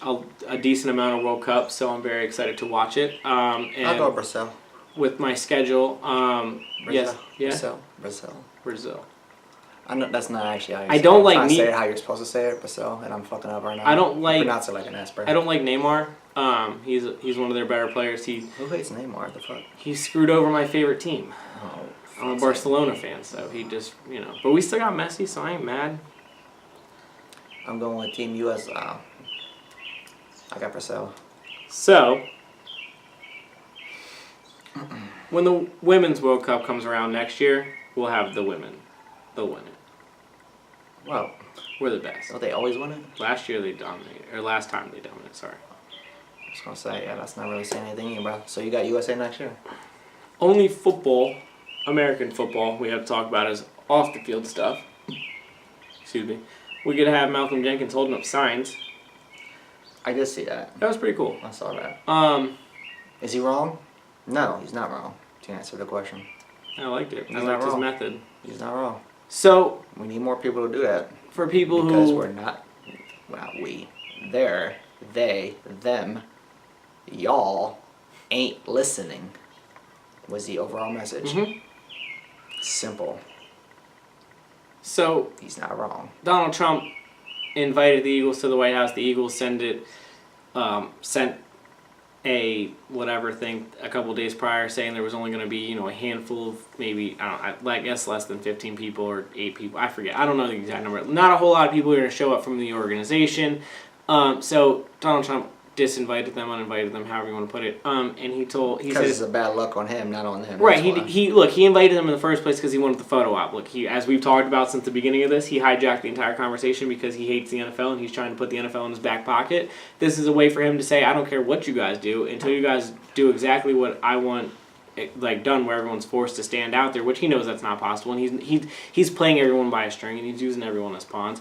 a decent amount of World Cup, so I'm very excited to watch it. And I'll go Brazil. with my schedule, yes, yeah, Brazil. I know that's not actually how you I say don't it. like I'm trying to say Ne- it how you're supposed to say it, Brazil, and I'm fucking up right now. I don't You like- pronounce it like an Asper. I don't like Neymar. He's one of their better players. Who hates Neymar? The fuck? He screwed over my favorite team. Oh, I'm a Barcelona fan, so he just But we still got Messi, so I ain't mad. I'm going with Team US. I got Brazil. So, when the Women's World Cup comes around next year, we'll have the women. They'll win it. Well, We're the best. don't they always win it? Last year they dominated, or last time they dominated, sorry. I was gonna say, yeah, that's not really saying anything, either, bro. So you got USA next year? Only football, American football, we have to talk about is off the field stuff. Excuse me. We could have Malcolm Jenkins holding up signs. I did see that. That was pretty cool. I saw that. Is he wrong? No, he's not wrong. To answer the question, I liked it. I He's liked not his wrong. method. he's not wrong. So, We need more people to do that. for people Because who... we're not, well, they're, they, them, y'all ain't listening was the overall message. Mhm. Simple. So, He's not wrong. Donald Trump invited the Eagles to the White House. The Eagles send it sent a whatever thing a couple days prior saying there was only going to be a handful of maybe I guess less than 15 people or 8 people, I forget, I don't know the exact number, not a whole lot of people are going to show up from the organization. So Donald Trump disinvited them, uninvited them, however you want to put it. And he said it's a bad luck on him, not on them. Right. He invited them in the first place because he wanted the photo op. Look, as we've talked about since the beginning of this, he hijacked the entire conversation because he hates the NFL and he's trying to put the NFL in his back pocket. This is a way for him to say, I don't care what you guys do until you guys do exactly what I want, like done, where everyone's forced to stand out there, which he knows that's not possible. And he's playing everyone by a string and he's using everyone as pawns.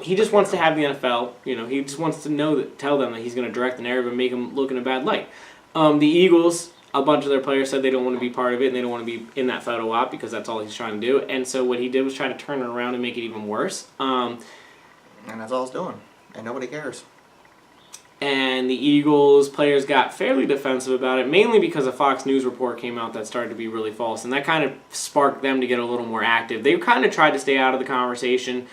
He just wants to have the NFL, he just wants to tell them that he's going to direct the narrative and make them look in a bad light. The Eagles, a bunch of their players said they don't want to be part of it and they don't want to be in that photo op because that's all he's trying to do. And so what he did was try to turn it around and make it even worse. And that's all he's doing. And nobody cares. And the Eagles players got fairly defensive about it, mainly because a Fox News report came out that started to be really false. And that kind of sparked them to get a little more active. They kind of tried to stay out of the conversation.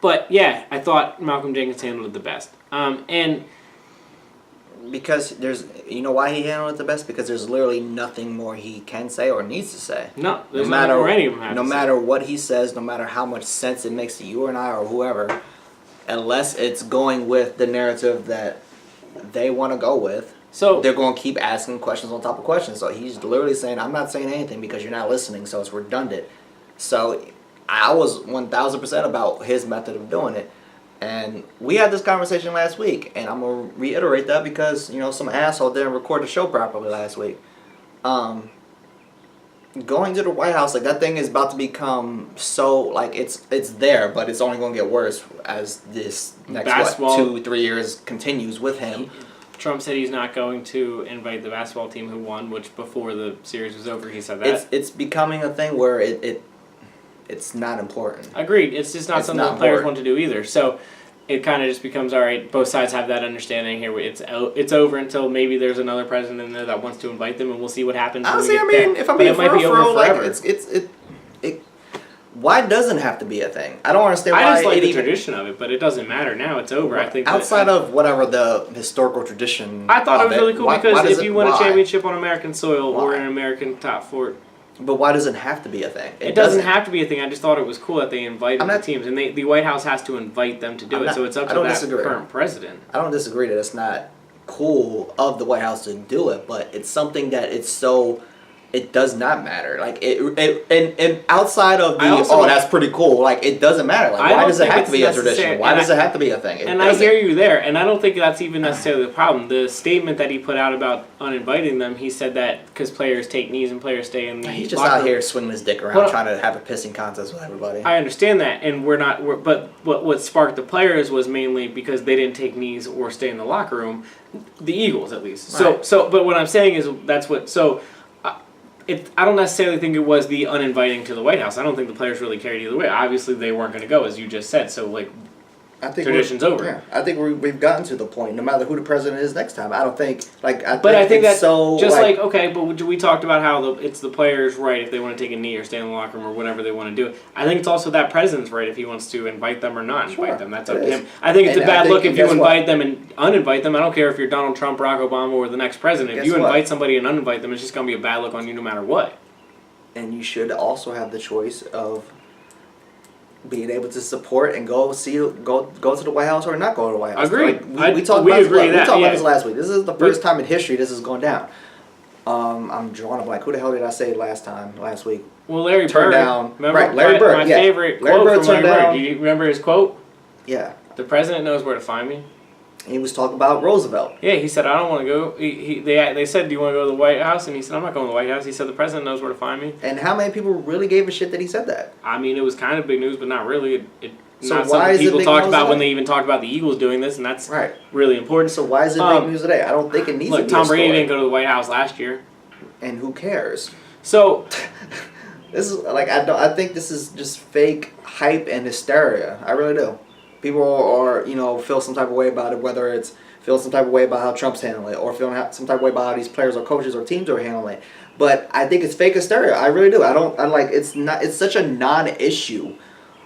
But yeah, I thought Malcolm Jenkins handled it the best. And because there's, why he handled it the best? Because there's literally nothing more he can say or needs to say. No, there's nothing more any of them have no to matter say. what he says, no matter how much sense it makes to you and I or whoever, unless it's going with the narrative that they want to go with, so they're going to keep asking questions on top of questions. So he's literally saying, I'm not saying anything because you're not listening, so it's redundant. So I was 1,000% about his method of doing it. And we had this conversation last week, and I'm going to reiterate that because, some asshole didn't record the show properly last week. Going to the White House, that thing is about to become so, it's there, but it's only going to get worse as this next, 2-3 years continues with him. Trump said he's not going to invite the basketball team who won, which before the series was over, he said that. It's becoming a thing where it's not important. Agreed. It's just not something the players want to do either. So it kind of just becomes, all right, both sides have that understanding here. It's over until maybe there's another president in there that wants to invite them, and we'll see what happens. Honestly, if I'm being why doesn't it have to be a thing? I don't understand why. I just like the tradition of it, but it doesn't matter now. It's over. I think outside of whatever the historical tradition. I thought it was really cool because if you win a championship on American soil or in an American top four. But why does it have to be a thing? It doesn't have to be a thing. I just thought it was cool that they invited the teams, and the White House has to invite them to do it. So it's up to that current president. I don't disagree that it's not cool of the White House to do it, but it's something that it does not matter. And outside of that's pretty cool. It doesn't matter. Why does it have to be a tradition? Why does it have to be a thing? I hear you there, and I don't think that's even necessarily the problem. The statement that he put out about uninviting them, he said that because players take knees and players stay in the he's just out here swinging his dick around trying to have a pissing contest with everybody. I understand that, and but what sparked the players was mainly because they didn't take knees or stay in the locker room. The Eagles, at least. Right. But what I'm saying is that's what so. I don't necessarily think it was the uninviting to the White House. I don't think the players really cared either way. Obviously, they weren't going to go, as you just said. So, I think tradition's over. Yeah, I think we've gotten to the point. No matter who the president is next time, I don't think I think that's so just okay. But we talked about how it's the players' right if they want to take a knee or stay in the locker room or whatever they want to do. I think it's also that president's right if he wants to invite them or not invite them. That's up to him. I think it's a bad look if you invite them and uninvite them. I don't care if you're Donald Trump, Barack Obama, or the next president. If you invite somebody and uninvite them, it's just going to be a bad look on you no matter what. And you should also have the choice of being able to support and go to the White House or not go to the White House. Agreed. We talked about this last week. This is the first time in history this is going down. I'm drawing a blank. Who the hell did I say last week? Well, Larry Bird. Down. Remember, right, Larry Bird. My favorite quote from Larry Bird. Do you remember his quote? Yeah. The president knows where to find me. He was talking about Roosevelt. Yeah, he said, I don't want to go. They said, do you want to go to the White House? And he said, I'm not going to the White House. He said, the president knows where to find me. And how many people really gave a shit that he said that? I mean, it was kind of big news, but not really. So not why something is people it big talked news about today? when they even talked about the Eagles doing this, and that's really important. So why is it big news today? I don't think it needs to be Tom Brady didn't go to the White House last year. And who cares? So this is I think this is just fake hype and hysteria. I really do. People are feel some type of way about it, whether it's feel some type of way about how Trump's handling it, or feeling some type of way about how these players or coaches or teams are handling it. But I think it's fake hysteria. I really do. It's such a non-issue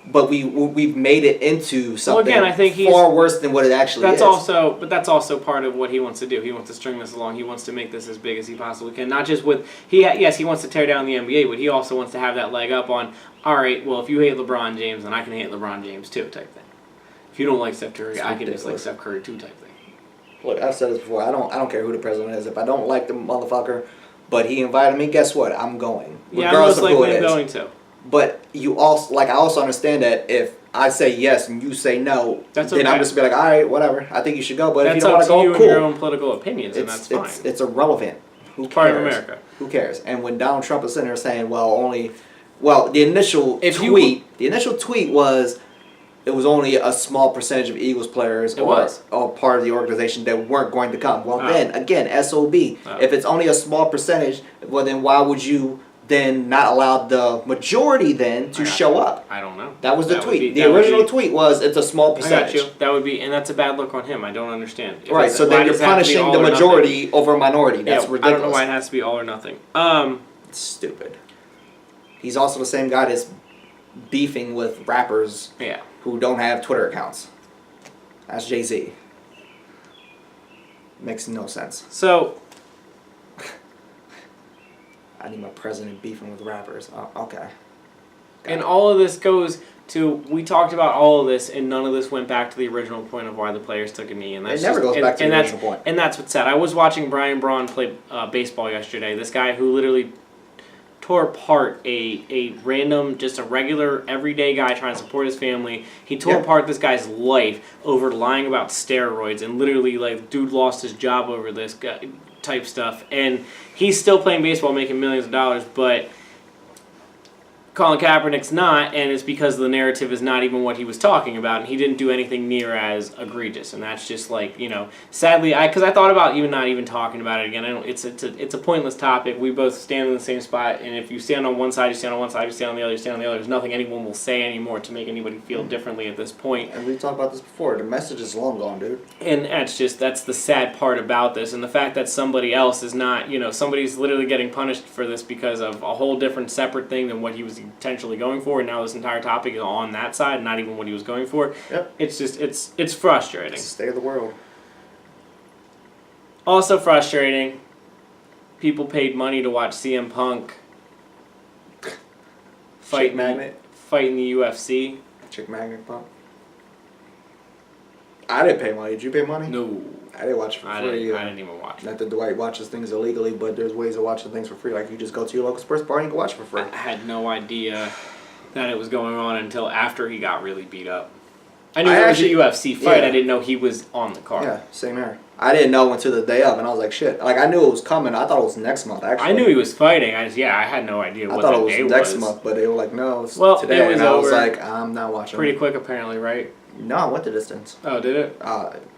but we've made it into something again, I think far worse than what it actually is. That's also part of what he wants to do. He wants to string this along. He wants to make this as big as he possibly can. Not just with yes, he wants to tear down the NBA, but he also wants to have that leg up on. All right, well, if you hate LeBron James, then I can hate LeBron James too, type thing. If you don't like Steph Curry, I can dislike Steph Curry too, type thing. Look, I've said this before. I don't care who the president is. If I don't like the motherfucker, but he invited me, guess what? I'm going. Yeah, I'm most likely going to. But I also understand that if I say yes and you say no, then okay. I'm just be like, all right, whatever. I think you should go. But if you don't want to go, cool. And your own political opinions, and that's fine. It's irrelevant. Who cares? Part of America. Who cares? And when Donald Trump is sitting there saying, the initial tweet was, it was only a small percentage of Eagles players or part of the organization that weren't going to come. Well, then again, SOB. If it's only a small percentage, well, then why would you then not allow the majority then to show up? I don't know. That was the tweet. The original tweet was, it's a small percentage. I got you. That would be, and that's a bad look on him. I don't understand. Right, so then you're punishing the majority over a minority. That's ridiculous. I don't know why it has to be all or nothing. It's stupid. He's also the same guy that's beefing with rappers who don't have Twitter accounts. That's Jay-Z. Makes no sense. So, I need my president beefing with rappers. Oh, okay. And all of this goes to, we talked about all of this, and none of this went back to the original point of why the players took a knee. And that's it never goes back to the original point. And that's what's sad. I was watching Brian Braun play baseball yesterday. This guy who literally tore apart a random, just a regular, everyday guy trying to support his family. He tore apart this guy's life over lying about steroids, and literally, like, dude lost his job over this guy, type stuff. And he's still playing baseball, making millions of dollars, but Colin Kaepernick's not, and it's because the narrative is not even what he was talking about, and he didn't do anything near as egregious, and that's just like, sadly, because I thought about not even talking about it again. It's a pointless topic. We both stand in the same spot, and if you stand on one side, you stand on one side. If you stand on the other, you stand on the other. There's nothing anyone will say anymore to make anybody feel differently at this point. And we talked about this before. The message is long gone, dude. And that's the sad part about this, and the fact that somebody else is not, somebody's literally getting punished for this because of a whole different separate thing than what he was intentionally going for, and now this entire topic is on that side, not even what he was going for. Yep. It's just, it's frustrating. It's the state of the world. Also frustrating, people paid money to watch CM Punk fight in the UFC. Chick Magnet Punk. I didn't pay money. Did you pay money? No. I didn't watch it for free. I didn't even watch it. Not that Dwight watches things illegally, but there's ways of watching things for free. Like, you just go to your local sports bar and you can watch it for free. I had no idea that it was going on until after he got really beat up. I knew it was a UFC fight. I didn't know he was on the card. Yeah, same here. I didn't know until the day of, and I was like, shit. Like, I knew it was coming. I thought it was next month, actually. I knew he was fighting. I had no idea what the day was. I thought it was next month, but they were like, no, it's today. It was and I over. was like, I'm not watching. Pretty quick, apparently, right? No, I went the distance. Oh, did it?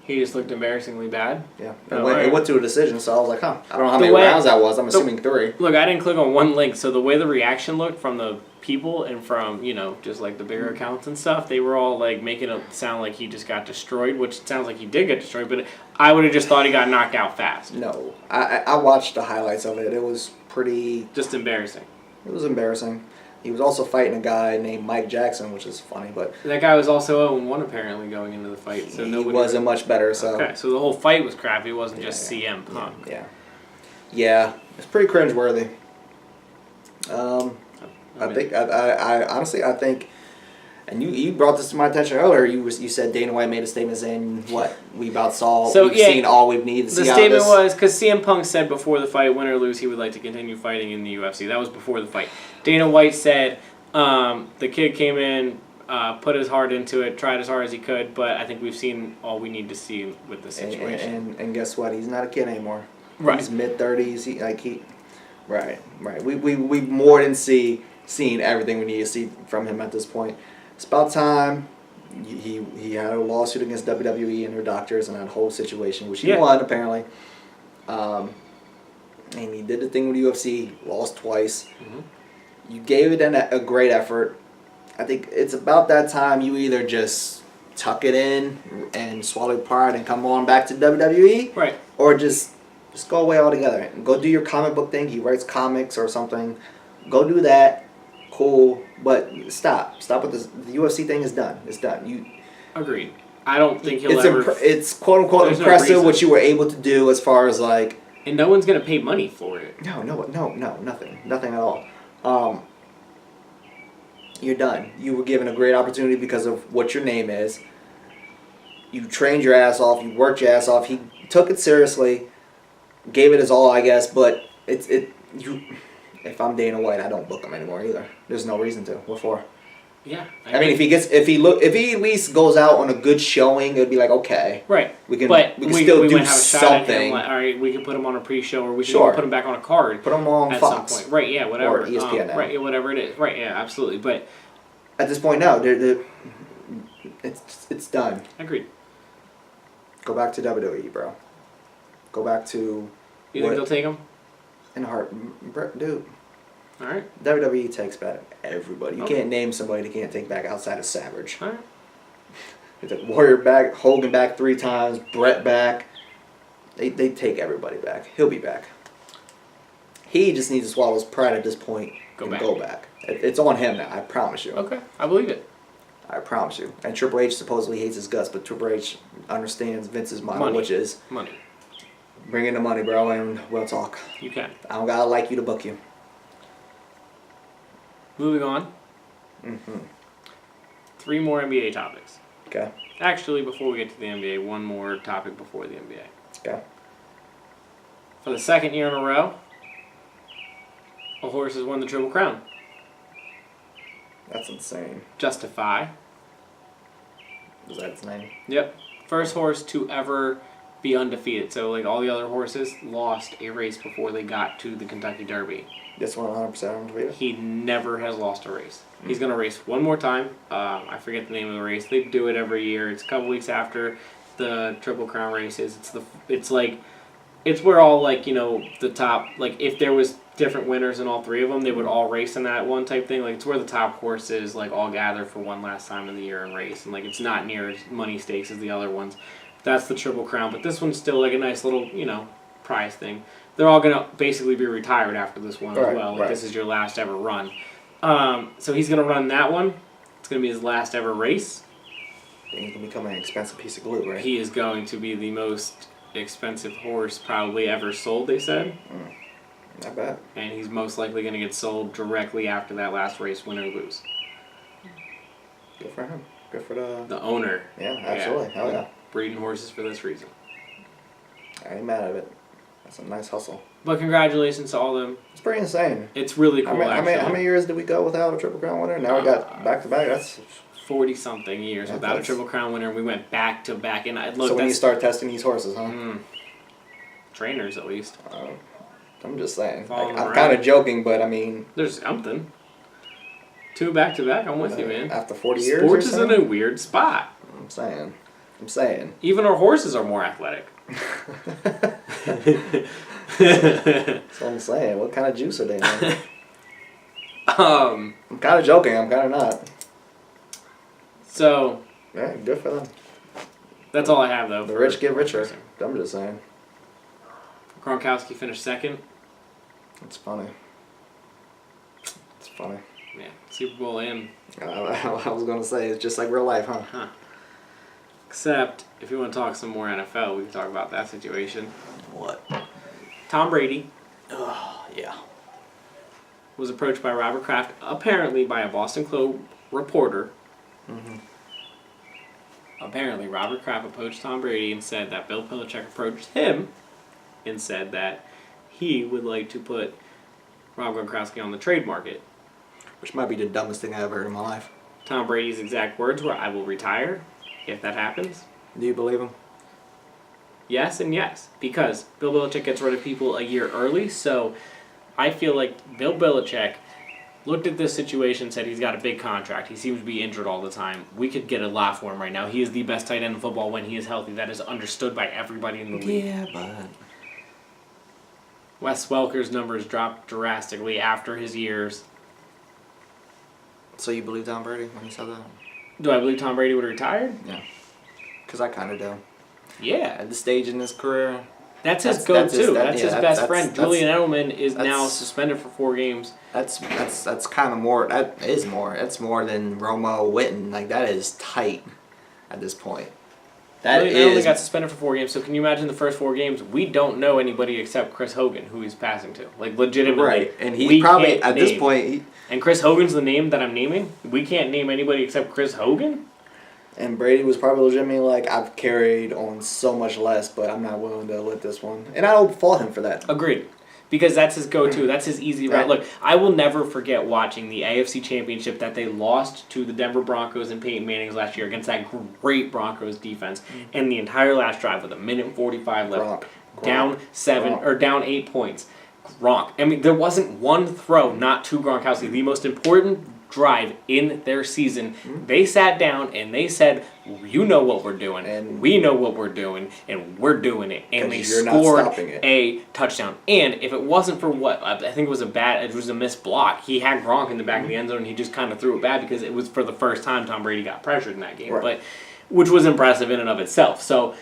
He just looked embarrassingly bad? Yeah. It went to a decision, so I was like, I don't know how many rounds that was. I'm assuming 3. Look, I didn't click on one link, so the way the reaction looked from the people and from, just like the bigger accounts and stuff, they were all like making it sound like he just got destroyed, which sounds like he did get destroyed, but I would have just thought he got knocked out fast. No. I watched the highlights of it. It was pretty... Just embarrassing. It was embarrassing. He was also fighting a guy named Mike Jackson, which is funny, but... That guy was also 0-1 apparently going into the fight, so he wasn't much better, so... Okay, so the whole fight was crappy, it wasn't just CM Punk. Yeah. It's pretty cringeworthy. I honestly, I think... And you brought this to my attention earlier. You said Dana White made a statement saying, we've seen all we've needed to see. The statement was, because CM Punk said before the fight, win or lose, he would like to continue fighting in the UFC. That was before the fight. Dana White said the kid came in, put his heart into it, tried as hard as he could, but I think we've seen all we need to see with the situation. And guess what? He's not a kid anymore. Right. He's mid-30s. Right. We more than seen everything we need to see from him at this point. It's about time. He had a lawsuit against WWE and their doctors and that whole situation, which he won apparently. And he did the thing with UFC, lost twice. Mm-hmm. You gave it a great effort. I think it's about that time you either just tuck it in and swallow your pride and come on back to WWE, right? Or just go away altogether. Go do your comic book thing. He writes comics or something. Go do that. cool, but stop with this. The UFC thing is done. It's done. Agreed. I don't think he'll ever. It's quote unquote There's no impressive reason. what you were able to do as far as like. And no one's gonna pay money for it. No, nothing at all. You're done. You were given a great opportunity because of what your name is. You trained your ass off. You worked your ass off. He took it seriously, gave it his all, I guess. But if I'm Dana White, I don't book him anymore either. There's no reason to. What for? Yeah. I mean, if he at least goes out on a good showing, it'd be like okay, Right. we can But we can still do might have a shot at him, something. like, all right, we can put him on a pre-show, or we can Sure. put him back on a card Put him on at Fox some point. Right? Yeah. Whatever. or ESPN now. Right. Yeah. Whatever it is. Right. Yeah. Absolutely. But At this point now, it's done. agreed. Go back to WWE, bro. Go back to You think they'll take him? in heart, dude. All right. WWE takes back everybody. You Okay. can't name somebody they can't take back outside of Savage. All right. They took Warrior back, Hogan back 3 times, Brett back. They take everybody back. He'll be back. He just needs to swallow his pride at this point and go back. It's on him now. I promise you. Okay. I believe it. I promise you. And Triple H supposedly hates his guts, but Triple H understands Vince's model, Money. which is Money. bring in the money, bro, and we'll talk. You can. I don't gotta like you to book you. Moving on. Mm-hmm. 3 more NBA topics. Okay. Actually, before we get to the NBA, one more topic before the NBA. Okay. For the 2nd year in a row, a horse has won the Triple Crown. That's insane. Justify. Is that his name? Yep. First horse to ever be undefeated. So, like, all the other horses lost a race before they got to the Kentucky Derby. This one 100% undefeated? He never has lost a race. He's going to race one more time. I forget the name of the race. They do it every year. It's a couple weeks after the Triple Crown races. It's where all, like, you know, the top, like, if there was different winners in all 3 of them, they would all race in that one type thing. Like, it's where the top horses, like, all gather for one last time in the year and race. And, like, it's not near as money stakes as the other ones. That's the Triple Crown. But this one's still, like, a nice little, you know, prize thing. They're all going to basically be retired after this one as well. Like, right. This is your last ever run. So he's going to run that one. It's going to be his last ever race. And he can become an expensive piece of glue, right? He is going to be the most expensive horse probably ever sold, they said. Not bad. And he's most likely going to get sold directly after that last race, win or lose. Good for him. Good for The owner. Yeah, absolutely. Hell yeah. Breeding horses for this reason. I ain't mad at it. That's a nice hustle. But congratulations to all of them. It's pretty insane. It's really cool, How many years did we go without a Triple Crown winner? Now we got back to back. That's 40-something years without a Triple Crown winner, and we went back to back. And so when you start testing these horses, huh? Trainers, at least. I'm just saying. Following I'm around. kind of joking, but I mean, There's something. 2 back-to-back, I'm with you, man. after 40 years, Sports or is in something? a weird spot. I'm saying. Even our horses are more athletic. That's what I'm saying. What kind of juice are they in? Um, I'm kind of joking. I'm kind of not. so Yeah, good for them. that's all I have, though. The for rich get richer. racing. I'm just saying. Gronkowski finished 2nd. It's funny. It's funny. Yeah, Super Bowl in. I was gonna say it's just like real life, huh? Except, if you want to talk some more NFL, we can talk about that situation. What? Tom Brady Oh yeah. was approached by Robert Kraft, apparently by a Boston Globe reporter. Apparently, Robert Kraft approached Tom Brady and said that Bill Belichick approached him and said that he would like to put Rob Gronkowski on the trade market. Which might be the dumbest thing I ever heard in my life. Tom Brady's exact words were, "I will retire if that happens." Do you believe him? Yes and yes, because Bill Belichick gets rid of people a year early, so I feel like Bill Belichick looked at this situation and said he's got a big contract. He seems to be injured all the time. We could get a lot for him right now. He is the best tight end in football when he is healthy. That is understood by everybody in the league. Yeah, but Wes Welker's numbers dropped drastically after his years. so you believe Tom Brady when he said that? Do I believe Tom Brady would have retired? Yeah. Because I kind of do. Yeah. At this stage in his career, That's his That's go-to. his- That's his yeah, best that's- friend. that's- Julian Edelman is now that's- suspended for 4 games. That's kind of more. That is more. That's more than Romo Witten. Like that is tight at this point. That Julian Edelman is. got suspended for 4 games. So can you imagine the first 4 games? We don't know anybody except Chris Hogan, who he's passing to. Like legitimately, Right, and we he probably can't at this name- point. And Chris Hogan's the name that I'm naming. We can't name anybody except Chris Hogan. And Brady was probably legitimately like, I've carried on so much less, but I'm not willing to let this one. And I don't fault him for that. Agreed. Because that's his go-to. That's his easy route. Right. Look, I will never forget watching the AFC Championship that they lost to the Denver Broncos and Peyton Manning's last year against that great Broncos defense. And the entire last drive with 1:45 left, Gronk. down 7 Gronk. or down 8 points. Gronk. I mean, there wasn't one throw not to Gronkowski. The most important drive in their season. They sat down and they said, "You know what we're doing, And- we know what we're doing, and we're doing it." And they 'Cause you're not scored stopping it. a touchdown. And if it wasn't for what I think it was a missed block. He had Gronk in the back of the end zone, and he just kind of threw it bad because it was for the first time Tom Brady got pressured in that game, Right. but which was impressive in and of itself. So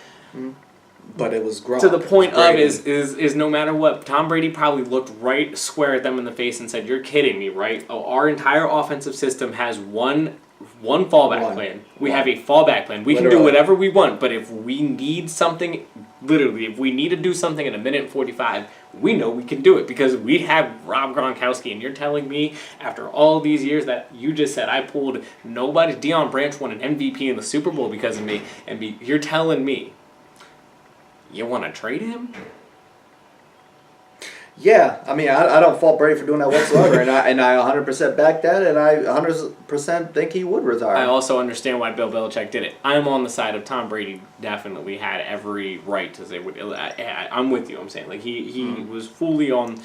But it was Gronk. to the point It was of Brady. is no matter what, Tom Brady probably looked right square at them in the face and said, "You're kidding me, right? Oh, our entire offensive system has one fallback One. plan. We One. have a fallback plan. We can do Literally. whatever we want, but if we need something, literally, if we need to do something in 1:45, we know we can do it because we have Rob Gronkowski." And you're telling me after all these years that you just said I pulled nobody, Deion Branch won an MVP in the Super Bowl because of me, and you're telling me you want to trade him? Yeah, I mean, I don't fault Brady for doing that whatsoever, and I 100% back that, and I 100% think he would retire. I also understand why Bill Belichick did it. I'm on the side of Tom Brady. Definitely had every right to say, I'm with you. I'm saying like he was fully on.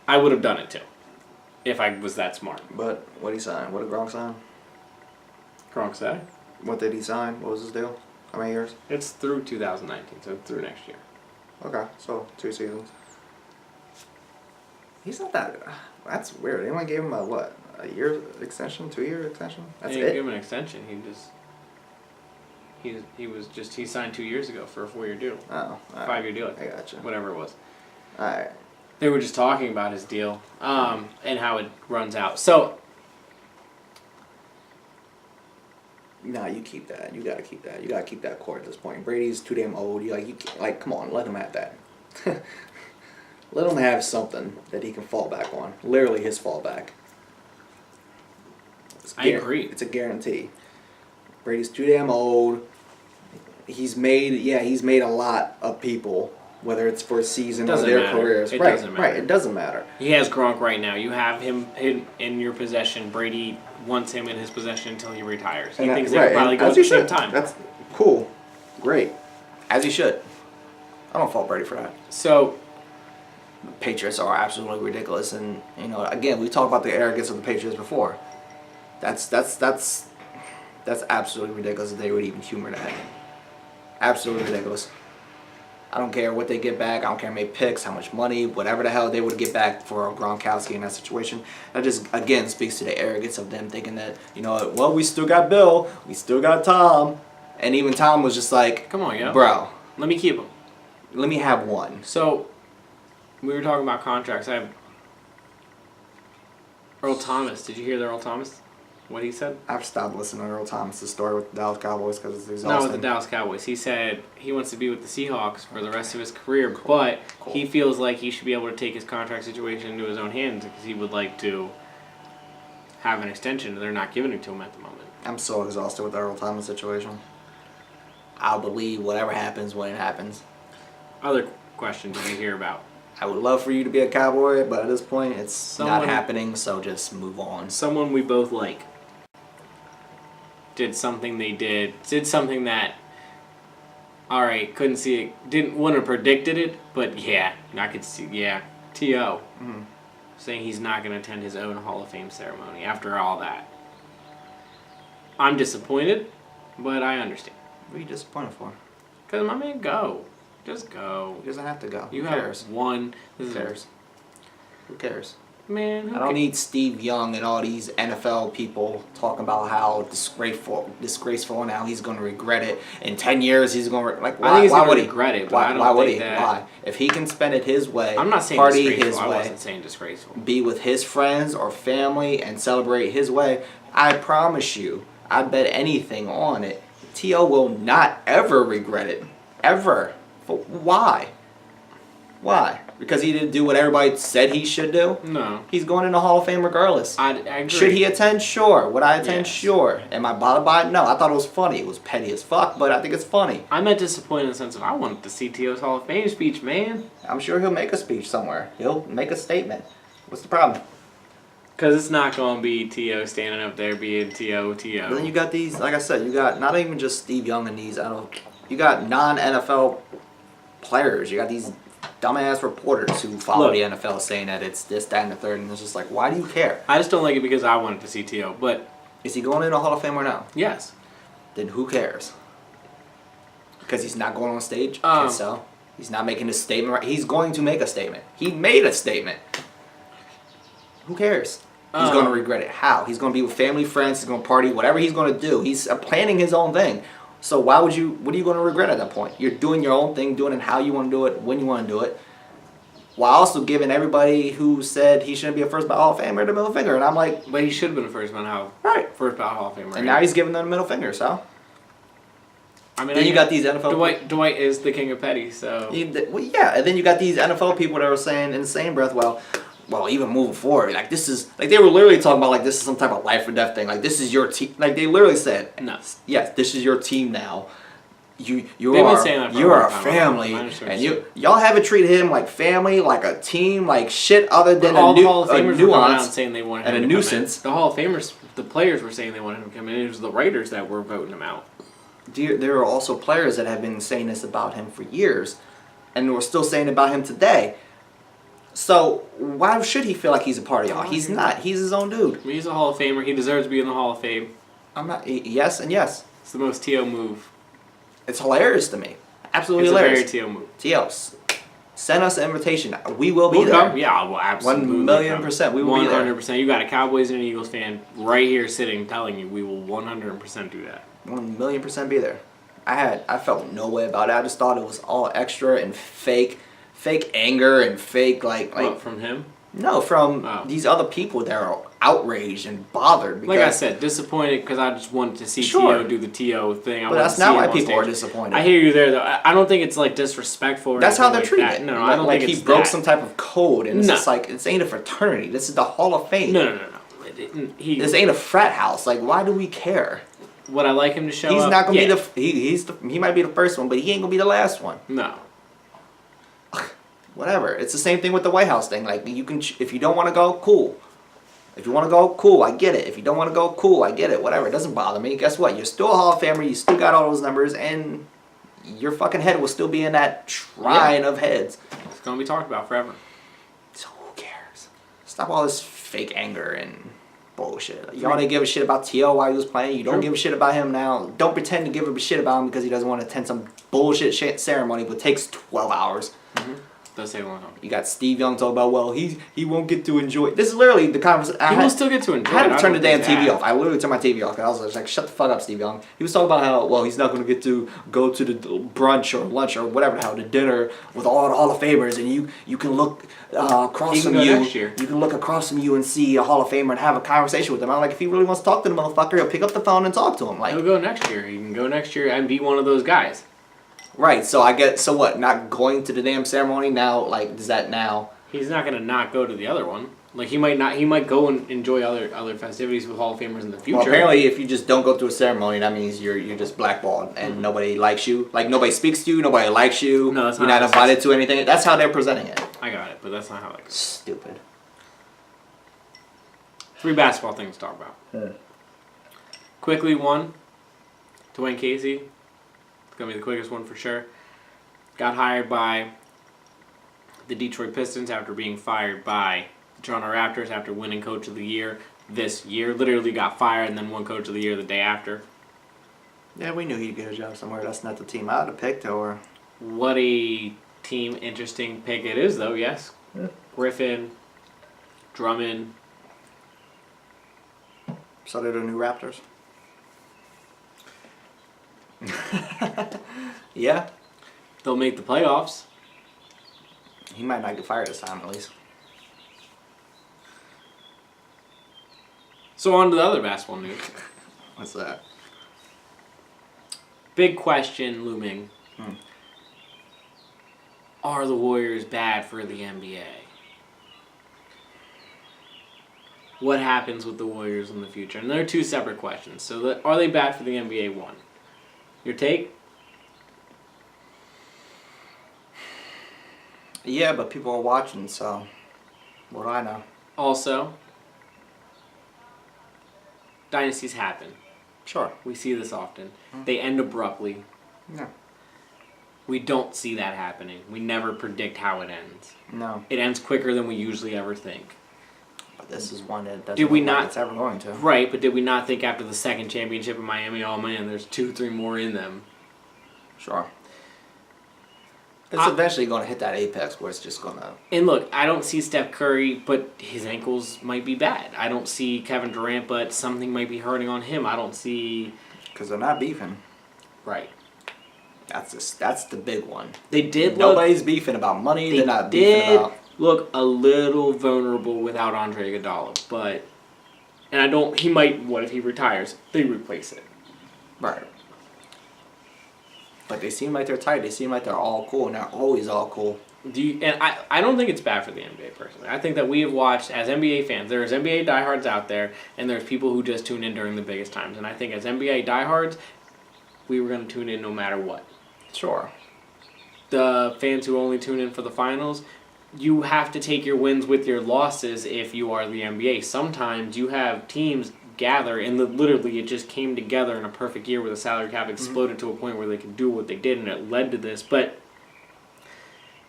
I would have done it too, if I was that smart. But what did he sign? What did Gronk sign? Gronk said What did he sign? What was his deal? How many years? it's through 2019, so through next year. Okay, so 2 seasons. He's not that. That's weird. Anyone gave him a year extension, 2-year extension? That's They didn't it. give him an extension. He signed 2 years ago for a 4-year deal, Oh, all right. 5-year deal, I gotcha. whatever it was. All right. They were just talking about his deal and how it runs out. So Nah, you keep that. You gotta keep that. You gotta keep that core at this point. Brady's too damn old. Come on, let him have that. Let him have something that he can fall back on. Literally his fallback. I agree. It's a guarantee. Brady's too damn old. He's made a lot of people, whether it's for a season or Doesn't their matter. careers. It right, doesn't matter. right. It doesn't matter. he has Gronk right now. You have him in your possession. Brady wants him in his possession until he retires. He And thinks right, they could probably and go as at the he same should. time. That's cool. Great. As he should. I don't fault Brady for that. So Patriots are absolutely ridiculous, and again, we talked about the arrogance of the Patriots before. That's absolutely ridiculous that they would even humor that. Absolutely ridiculous. I don't care what they get back. I don't care how many picks, how much money, whatever the hell they would get back for Gronkowski in that situation. That just again speaks to the arrogance of them thinking that well, we still got Bill, we still got Tom, and even Tom was just like, come on, yo, bro, let me keep him. let me have one. So we were talking about contracts. I have Earl Thomas. Did you hear the Earl Thomas? What he said? I've stopped listening to Earl Thomas' story with the Dallas Cowboys because it's Not exhausting. with the Dallas Cowboys. He said he wants to be with the Seahawks for the rest of his career, but he feels like he should be able to take his contract situation into his own hands because he would like to have an extension, and they're not giving it to him at the moment. I'm so exhausted with the Earl Thomas situation. I'll believe whatever happens when it happens. Other question did you hear about? I would love for you to be a Cowboy, but at this point, it's Someone- not happening, so just move on. Someone we both like did something that, alright, couldn't see it, wouldn't have predicted it, but yeah, I could see, yeah. T.O. Saying he's not going to attend his own Hall of Fame ceremony after all that. I'm disappointed, but I understand. What are you disappointed for? Because my man, go. Just go. He doesn't have to go. You Who have cares? one. Who cares? Who cares? Man, I don't need Steve Young and all these NFL people talking about how disgraceful, and how he's going to regret it. In 10 years, he's going to like. Why, I think he's why going would to he regret it, but why, I don't why would think he? that. Why? If he can spend it his way, I'm not saying party disgraceful. his I way, wasn't saying disgraceful. be with his friends or family and celebrate his way, I promise you, I bet anything on it, T.O. will not ever regret it. Ever. Why? Why? Because he didn't do what everybody said he should do? No. He's going in the Hall of Fame regardless. I agree. Should he attend? Sure. Would I attend? Yes. Sure. Am I bothered by it? No. I thought it was funny. It was petty as fuck, but I think it's funny. I'm not disappointed in the sense of I wanted to see T.O.'s Hall of Fame speech, man. I'm sure he'll make a speech somewhere. He'll make a statement. What's the problem? Because it's not going to be T.O. standing up there being T.O. But then you got these, like I said, you got not even just Steve Young and these, you got non-NFL players. You got these dumbass reporters who follow the NFL saying that it's this, that, and the third, and it's just like, why do you care? I just don't like it because I wanted to see T.O., but Is he going in the Hall of Fame or no? yes. Then who cares? Because he's not going on stage? So he's not making a statement. Right? He's going to make a statement. He made a statement. Who cares? He's going to regret it. How? He's going to be with family, friends. He's going to party. Whatever he's going to do. He's planning his own thing. So why would you? What are you going to regret at that point? You're doing your own thing, doing it how you want to do it, when you want to do it, while also giving everybody who said he shouldn't be a first ballot Hall of Famer the middle finger. And I'm like, But he should have been the first ballot Hall of Famer. Right? And now he's giving them the middle finger. So I mean, then you got these NFL. Dwight is the king of petty, so Well, yeah, and then you got these NFL people that were saying in the same breath, well, even moving forward, like this is like they were literally talking about like this is some type of life or death thing. Like this is your team. Like they literally said, no. Yes, this is your team now. You're a family, and y'all haven't treated him like family, like a team, like shit other than all the Hall of Famers were coming out nuance saying they wanted and him a to nuisance. come in. The Hall of Famers, the players were saying they wanted him to come in. It was the writers that were voting him out. There are also players that have been saying this about him for years, and we're still saying about him today. So why should he feel like he's a part of y'all? He's not. He's his own dude. He's a Hall of Famer. He deserves to be in the Hall of Fame. I'm not. Yes and yes. It's the most T.O. move. It's hilarious to me. Absolutely It's hilarious. a very T.O. move. T.O. Send us an invitation. We will be there. Come. Yeah, well, absolutely. 1,000,000%. We will be there. 100%. You got a Cowboys and an Eagles fan right here sitting telling you we will 100% do that. 1,000,000% be there. I felt no way about it. I just thought it was all extra and fake anger and fake What, from him? No, from these other people that are outraged and bothered. Because, Like I said, disappointed because I just wanted to see Sure. T.O. do the T.O. thing. But that's not why people are disappointed. I hear you there, though. I don't think it's like disrespectful. Or That's how they're anything like treated. that. No, I don't like think he it's broke that. some type of code, and it's No. just like this ain't a fraternity. This is the Hall of Fame. No. This ain't a frat house. Like, why do we care? Would I like him to show He's up? not gonna Yeah. be he might be the first one, but he ain't gonna be the last one. No. Whatever. It's the same thing with the White House thing. Like you can, if you don't want to go, cool. If you want to go, cool. I get it. If you don't want to go, cool. I get it. Whatever. It doesn't bother me. Guess what? You're still a Hall of Famer. You still got all those numbers, and your fucking head will still be in that shrine of heads. It's gonna be talked about forever. So who cares? Stop all this fake anger and bullshit. Y'all didn't give a shit about T.O. while he was playing. You don't give a shit about him now. Don't pretend to give a shit about him because he doesn't want to attend some bullshit ceremony, but takes 12 hours. Mm-hmm. Does take a long time. You got Steve Young talking about, well, he won't get to enjoy it. This is literally the conversation. He will still get to enjoy it. I had to turn the damn don't TV think off. I literally turned my TV off. I was just like, shut the fuck up, Steve Young. He was talking about how, well, he's not going to get to go to the brunch or lunch or whatever the hell, the dinner with all the Hall of Famers, and you can look across from you. Next year. You can look across from you and see a Hall of Famer and have a conversation with him. I'm like, if he really wants to talk to the motherfucker, he'll pick up the phone and talk to him. Like, He'll go next year. He can go next year and be one of those guys. right, so so what, not going to the damn ceremony now, like, does that now... He's not gonna not go to the other one. Like he might go and enjoy other festivities with Hall of Famers in the future. Well, apparently, if you just don't go to a ceremony, that means you're just blackballed and nobody likes you. Like nobody speaks to you, nobody likes you. No, that's you're not not how invited to anything. That's how they're presenting it. I got it, but that's not how that goes. Stupid. 3 basketball things to talk about. Quickly, one, Dwayne Casey. It's gonna be the quickest one for sure. Got hired by the Detroit Pistons after being fired by the Toronto Raptors after winning Coach of the Year this year. Literally got fired and then won Coach of the Year the day after. Yeah, we knew he'd get a job somewhere. That's not the team I would have picked, or... What a team interesting pick it is, though, yes. Yeah. Griffin, Drummond. So they're the new Raptors. Yeah, They'll make the playoffs. he might not get fired this time at least. So on to the other basketball news. What's that? Big question looming. Hmm. Are the Warriors bad for the NBA? What happens with the Warriors in the future? And they're two separate questions. So are they bad for the NBA? One. Your take? Yeah, but people are watching, so what do I know? Also, dynasties happen. Sure. We see this often. They end abruptly. No. We don't see that happening. We never predict how it ends. No. It ends quicker than we usually ever think. But this is one that doesn't Did we look like not- it's ever going to. Right, but did we not think after the second championship in Miami, oh man, there's 2-3 more in them? Sure. It's eventually going to hit that apex where it's just going to... And look, I don't see Steph Curry, but his ankles might be bad. I don't see Kevin Durant, but something might be hurting on him. I don't see... Because they're not beefing. Right. That's the big one. They did Nobody's beefing about money. They They're not beefing did about... look a little vulnerable without Andre Iguodala, but... And I don't... He might... What if he retires? They replace it. Right. But they seem like they're tight. They seem like they're all cool, and they're always all cool. And I don't think it's bad for the NBA, personally. I think that we have watched, as NBA fans, there's NBA diehards out there, and there's people who just tune in during the biggest times. And I think as NBA diehards, we were going to tune in no matter what. Sure. The fans who only tune in for the finals, you have to take your wins with your losses if you are the NBA. Sometimes you have teams gather, and literally it just came together in a perfect year where the salary cap exploded to a point where they could do what they did, and it led to this. But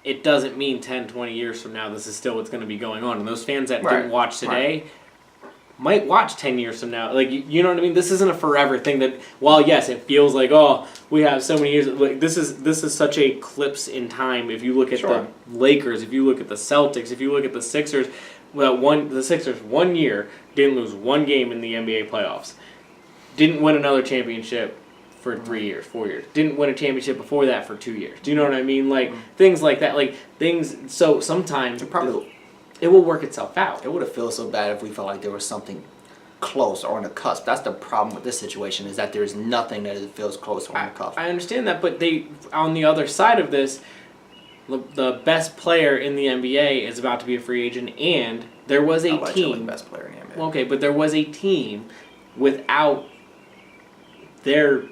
it doesn't mean 10, 20 years from now this is still what's going to be going on. And those fans that didn't watch today might watch 10 years from now. Like, you know what I mean? This isn't a forever thing that, while yes, it feels like, oh, we have so many years. Like, this is such a clips in time. If you look at the Lakers, if you look at the Celtics, if you look at the Sixers, the Sixers 1 year didn't lose one game in the NBA playoffs. Didn't win another championship for 3 years, 4 years. Didn't win a championship before that for 2 years. Do you know what I mean? Like, things like that. Like, things, so sometimes it will work itself out. It would have felt so bad if we felt like there was something close or on the cusp. That's the problem with this situation, is that there's nothing that feels close or on the cusp. I understand that, but they, on the other side of this, the best player in the NBA is about to be a free agent, and there was a team. The best player in the NBA. Okay, but there was a team without their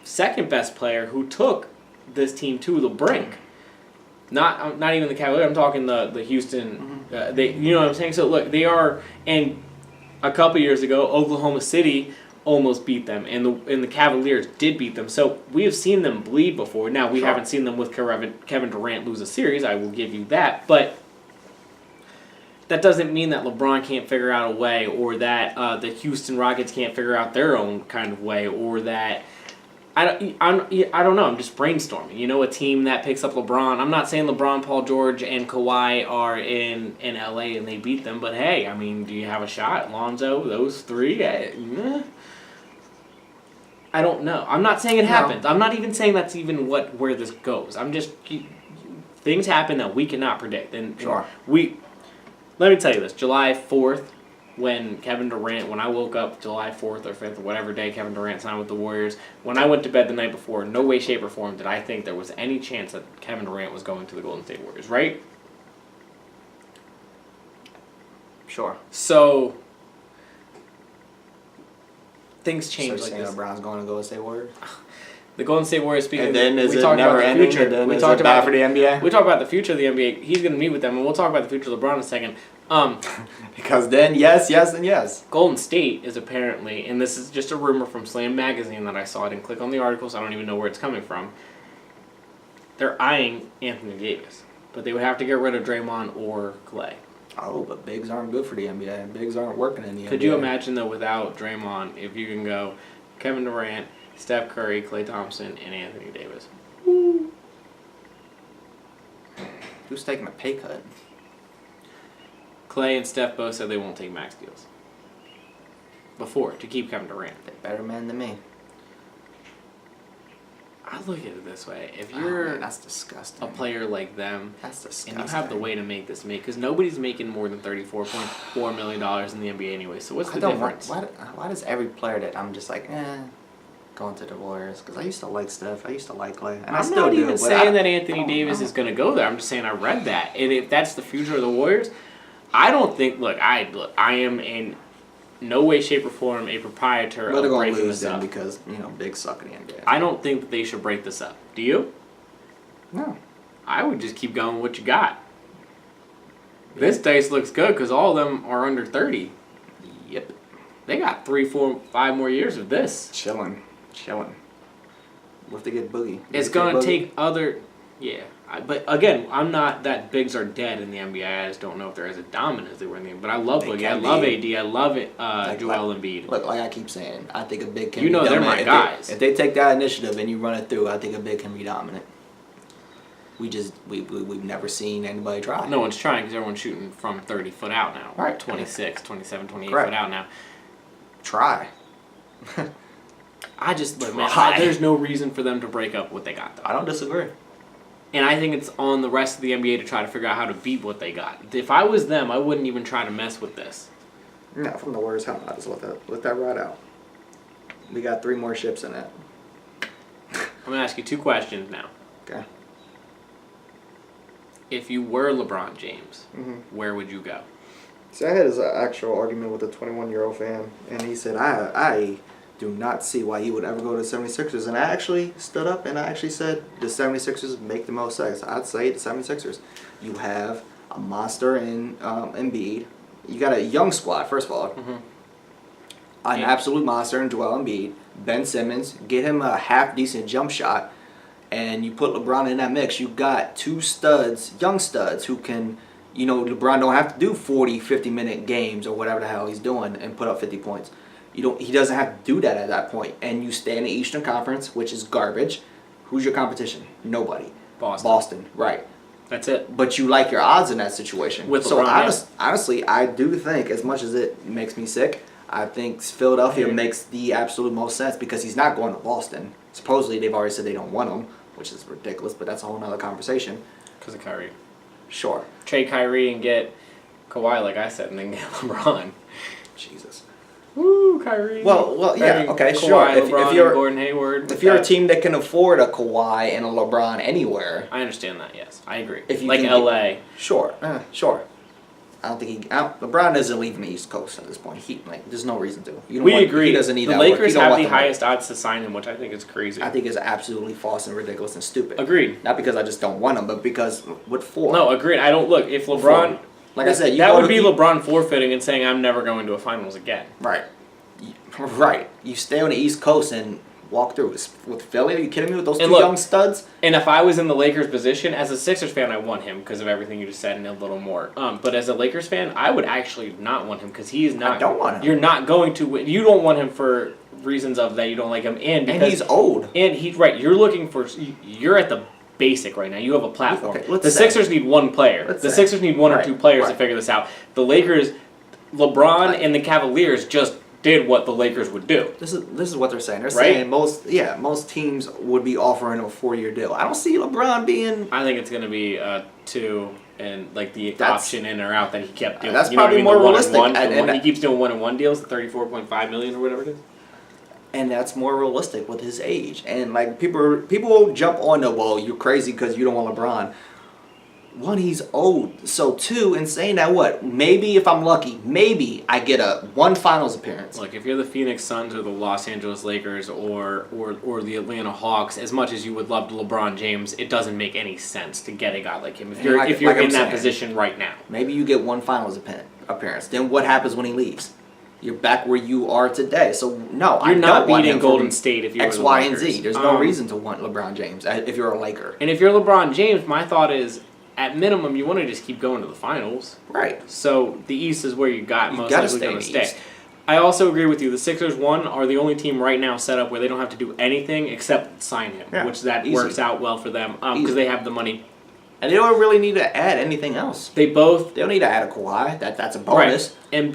second best player who took this team to the brink. Not even the Cavaliers. I'm talking the Houston. They, you know what I'm saying. So look, they are, and a couple years ago, Oklahoma City almost beat them, and the Cavaliers did beat them. So we have seen them bleed before. Now we haven't seen them with Kevin Durant lose a series. I will give you that, but that doesn't mean that LeBron can't figure out a way, or that the Houston Rockets can't figure out their own kind of way, or that I don't know. I'm just brainstorming. You know, a team that picks up LeBron. I'm not saying LeBron, Paul George, and Kawhi are in LA and they beat them, but hey, I mean, do you have a shot? Lonzo, those three? I don't know. I'm not saying it happens. I'm not even saying that's even where this goes. I'm just, things happen that we cannot predict. And let me tell you this, July 4th, when I woke up July 4th or 5th or whatever day Kevin Durant signed with the Warriors, when I went to bed the night before, no way, shape, or form did I think there was any chance that Kevin Durant was going to the Golden State Warriors, right? Sure. So things change like this. LeBron's going to Golden State Warriors. The Golden State Warriors, speaking, And then is we it talked never about the ending? future. And then We is talked it bad about for the NBA? We talk about the future of the NBA. He's going to meet with them, and we'll talk about the future of LeBron in a second. Because then, yes, and yes. Golden State is apparently, and this is just a rumor from Slam Magazine that I saw. I didn't click on the article, so I don't even know where it's coming from. They're eyeing Anthony Davis, but they would have to get rid of Draymond or Clay. Oh, but bigs aren't good for the NBA. Bigs aren't working in the NBA. Could you imagine, though, without Draymond, if you can go Kevin Durant, Steph Curry, Klay Thompson, and Anthony Davis? Who's taking a pay cut? Clay and Steph both said they won't take max deals. Before, to keep Kevin Durant. They're better men than me. I look at it this way. If Oh, you're man, that's disgusting. a player like them, That's disgusting. and you have the way to make this make, because nobody's making more than $34.4 million in the NBA anyway, so what's the difference? Why does every player that I'm just like, going to the Warriors? Because I used to like Steph. I used to like Clay. And I I'm still not do, even but saying I that Anthony don't Davis know. is going to go there. I'm just saying I read that. And if that's the future of the Warriors, I don't think, I am in no way, shape, or form a proprietor But they're of going to breaking lose this them up. because, big suck in the NBA. I don't think that they should break this up. Do you? No. I would just keep going with what you got. This dice looks good because all of them are under 30. Yep. They got 3, 4, 5 more years of this. Chilling. What if they get Boogie? It's going to take other... Yeah. But again, I'm not that bigs are dead in the NBA. I just don't know if they're as dominant as they were in the NBA. But I love They Boogie. I can love be. AD. I love it. Joel Embiid. Look, like I keep saying, I think a big can You be know they're dominant. my guys. If they take that initiative and you run it through, I think a big can be dominant. We've never seen anybody try. No one's trying because everyone's shooting from 30 foot out now. Right. 26, 27, 28 Correct. foot out now. Try. I just, look, man, Try. there's no reason for them to break up what they got, though. I don't disagree. And I think it's on the rest of the NBA to try to figure out how to beat what they got. If I was them, I wouldn't even try to mess with this. No, from the Warriors, hell no. Just let that ride out. We got 3 more ships in it. I'm going to ask you 2 questions now. Okay. If you were LeBron James, Mm-hmm. where would you go? So I had his actual argument with a 21-year-old fan, and he said, I do not see why he would ever go to the 76ers. And I actually stood up and I actually said, the 76ers make the most sense. I'd say the 76ers. You have a monster in Embiid. You got a young squad, first of all. Mm-hmm. An absolute monster in Joel Embiid. Ben Simmons. Get him a half-decent jump shot. And you put LeBron in that mix. You got 2 studs, young studs, who can... LeBron don't have to do 40, 50-minute games or whatever the hell he's doing and put up 50 points. He doesn't have to do that at that point. And you stay in the Eastern Conference, which is garbage. Who's your competition? Nobody. Boston, right. That's it. But you like your odds in that situation. With so LeBron, honestly, I do think, as much as it makes me sick, I think Philadelphia makes the absolute most sense because he's not going to Boston. Supposedly, they've already said they don't want him, which is ridiculous, but that's a whole other conversation. Because of Kyrie. Sure. Trade Kyrie and get Kawhi, like I said, and then get LeBron. Jesus. Woo, Kyrie. Well, yeah, Hey, okay, Kawhi, sure. LeBron, If you're and Gordon Hayward. if you're a team that can afford a Kawhi and a LeBron anywhere, I understand that, yes. I agree. If you like can LA. sure. I don't think LeBron doesn't leave the East Coast at this point. There's no reason to. We agree. He doesn't need the that Lakers work. He don't have want the work. highest odds to sign him, which I think is crazy. I think it's absolutely false and ridiculous and stupid. Agreed. Not because I just don't want him, but because what for? No, agreed. I don't look. If LeBron, Like I said, that would be LeBron forfeiting and saying I'm never going to a finals again. Right. Right. You stay on the East Coast and walk through. With Philly, are you kidding me? With those 2 look, young studs? And if I was in the Lakers' position, as a Sixers fan, I want him because of everything you just said and a little more. But as a Lakers fan, I would actually not want him because he is not. I don't want him. You're not going to win. You don't want him for reasons of that you don't like him, and he's old. And he's right. You're looking for. You're at the basic right now. You have a platform. Okay, the Sixers need 1 player. The Sixers need 1 or 2 players to figure this out. The Lakers, LeBron and the Cavaliers just did what the Lakers would do. This is what they're saying. They're Right? saying most teams would be offering a 4-year deal. I don't see LeBron being. I think it's going to be 2 and like the option in or out that he kept doing. That's You know what I probably mean? more The 1 realistic. and 1, And he keeps doing 1 and 1 deals, the $34.5 million or whatever it is. And that's more realistic with his age. And like people will jump on the you're crazy because you don't want LeBron. 1, he's old. So 2, in saying that, maybe if I'm lucky, maybe I get a 1 finals appearance. Look, if you're the Phoenix Suns or the Los Angeles Lakers or the Atlanta Hawks, as much as you would love LeBron James, it doesn't make any sense to get a guy like him if you're in that position right now. Maybe you get 1 finals appearance. Then what happens when he leaves? You're back where you are today. So no, you're not want beating him Golden State if you're X, the Y, Lakers. and Z. There's no reason to want LeBron James if you're a Laker. And if you're LeBron James, my thought is, at minimum, you want to just keep going to the finals. Right. So the East is where you got most gotta likely stay going in to the stay. East. I also agree with you. The Sixers, 1, are the only team right now set up where they don't have to do anything except sign him, Yeah, which that easy. works out well for them because Easy. they have the money And they don't really need to add anything else. They both They don't need to add a Kawhi. That's a bonus. And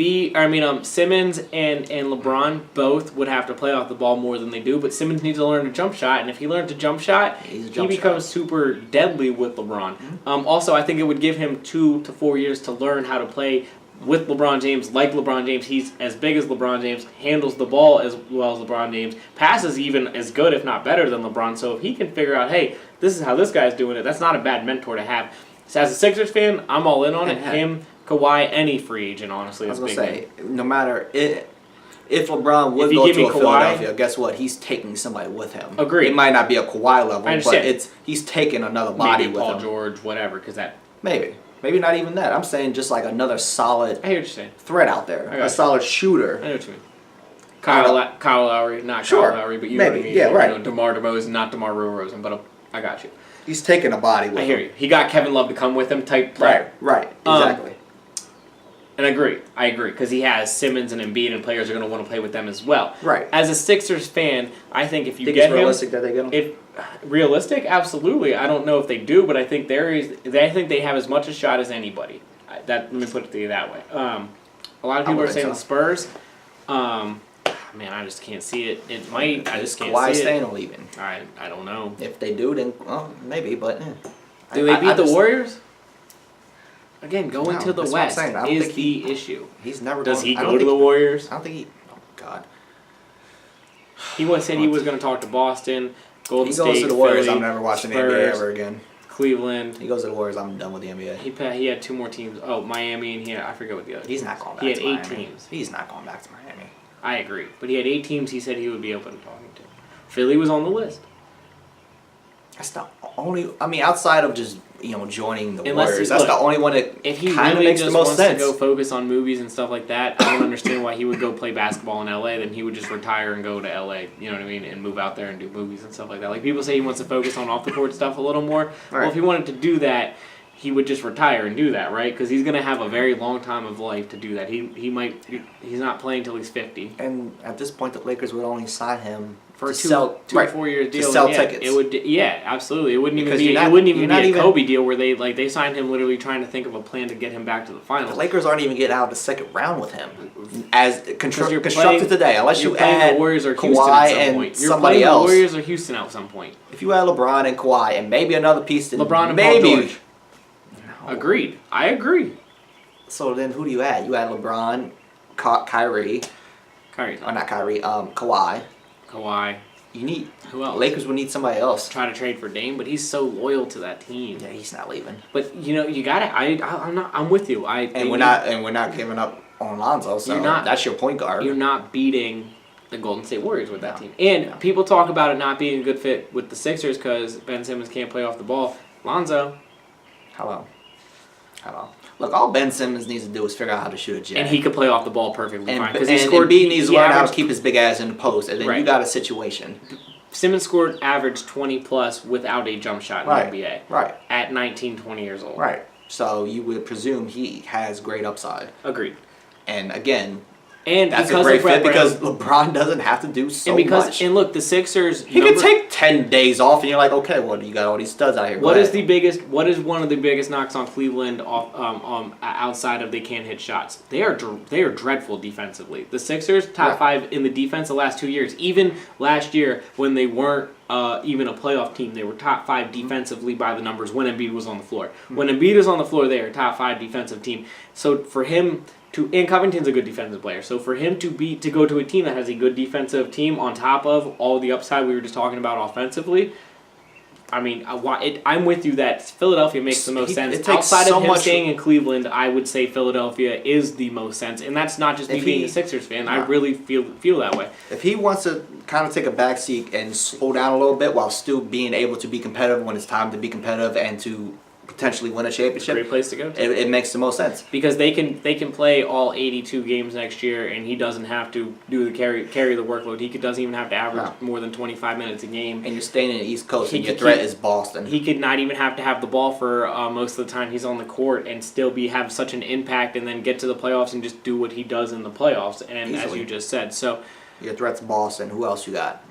Simmons and LeBron both would have to play off the ball more than they do, but Simmons needs to learn a jump shot, and if he learns a jump shot, he becomes super deadly with LeBron. Also, I think it would give him 2 to 4 years to learn how to play with LeBron James, like LeBron James. He's as big as LeBron James, handles the ball as well as LeBron James, passes even as good, if not better, than LeBron. So if he can figure out, hey, this is how this guy's doing it, that's not a bad mentor to have. So as a Sixers fan, I'm all in on it. Him, Kawhi, any free agent, honestly, is big. I was going to say, no matter if LeBron would go to Philadelphia, guess what? He's taking somebody with him. Agreed. It might not be a Kawhi level, but he's taking another body maybe with Paul him. George, whatever, because that... Maybe not even that. I'm saying just like another solid I hear what you're saying. threat out there. A solid shooter. I know what you mean. Kyle Lowry, not Kyle Lowry, but you know what I mean. Yeah, right. You know, DeMar DeRozan, not DeMar DeRozan, but I got you. He's taking a body with him. I hear you. He got Kevin Love to come with him type player. Right, exactly. And I agree, because he has Simmons and Embiid, and players are going to want to play with them as well. Right. As a Sixers fan, I think if you think get it's realistic that they get him? Realistic, absolutely. I don't know if they do, but I think I think they have as much a shot as anybody. Let me put it to you that way. A lot of people are saying the Spurs. Man, I just can't see it. It might. I just can't see it. Kawhi staying or leaving? I don't know. If they do, then maybe. But do they beat the Warriors? Again, going to the West is the issue. He's never. Does he go to the Warriors? I don't think he. Oh God. He said he was going to talk to Boston, Golden State, He goes to the Warriors. Philly, I'm never watching Spurs, the NBA ever again. Cleveland. He goes to the Warriors. I'm done with the NBA. He had 2 more teams. Oh, Miami, and I forget what the other. He's not going back. He had to 8 Miami. teams. He's not going back to Miami. I agree, but he had 8 teams. He said he would be open to talking to. Philly was on the list. That's the only. I mean, outside of just joining the Unless Warriors, that's the only one that if he kind of really makes just the most wants sense. to go focus on movies and stuff like that, I don't understand why he would go play basketball in LA. Then he would just retire and go to LA. You know what I mean? And move out there and do movies and stuff like that. Like people say, he wants to focus on off the court stuff a little more. Right. Well, if he wanted to do that, he would just retire and do that, right? Because he's going to have a very long time of life to do that. He's not playing till he's 50. And at this point, the Lakers would only sign him for a 2 or 4 year deal. To sell tickets. It would, absolutely. It wouldn't because even be a Kobe deal where they signed him literally trying to think of a plan to get him back to the finals. The Lakers aren't even getting out of the second round with him as constructed today, unless you add the Warriors or Houston Kawhi at some and point. somebody else. The Warriors or Houston at some point. If you add LeBron and Kawhi and maybe another piece, then LeBron and maybe. Paul George. No. Agreed. I agree. So then, who do you add? You add LeBron, Kyrie. Or not Kyrie. Kawhi. You need who else? Lakers would need somebody else. Try to trade for Dame, but he's so loyal to that team. Yeah, he's not leaving. But you got to. I'm with you. We're not giving up on Lonzo. So that's your point guard. You're not beating the Golden State Warriors with that team. And people talk about it not being a good fit with the Sixers because Ben Simmons can't play off the ball. Lonzo. Hello. Look, all Ben Simmons needs to do is figure out how to shoot a jab. And he could play off the ball perfectly fine. Because Embiid needs to learn how to keep his big ass in the post, and then you got a situation. Simmons averaged 20-plus without a jump shot in the NBA. Right. At 19, 20 years old. Right. So you would presume he has great upside. Agreed. And again... And that's a great fit because LeBron doesn't have to do so much. And look, the Sixers... He can take 10 days off and you're like, okay, well, you got all these studs out here. What is one of the biggest knocks on Cleveland outside of they can't hit shots? They are dreadful defensively. The Sixers, top 5 in the defense the last 2 years. Even last year when they weren't even a playoff team, they were top 5 defensively by the numbers when Embiid was on the floor. When Embiid is on the floor, they are a top 5 defensive team. So for him... And Covington's a good defensive player, so for him to go to a team that has a good defensive team on top of all the upside we were just talking about offensively, I mean, I'm with you that Philadelphia makes the most sense. Outside of him staying in Cleveland, I would say Philadelphia is the most sense, and that's not just me being a Sixers fan. I really feel that way. If he wants to kind of take a backseat and slow down a little bit while still being able to be competitive when it's time to be competitive and to potentially win a championship. Great place to go to. It makes the most sense because they can play all 82 games next year, and he doesn't have to do the carry the workload. He doesn't even have to average more than 25 minutes a game. And you're staying in the East Coast, and your threat is Boston. He could not even have to have the ball for most of the time he's on the court, and still have such an impact, and then get to the playoffs and just do what he does in the playoffs. And easily. As you just said, so your threat's Boston. Who else you got?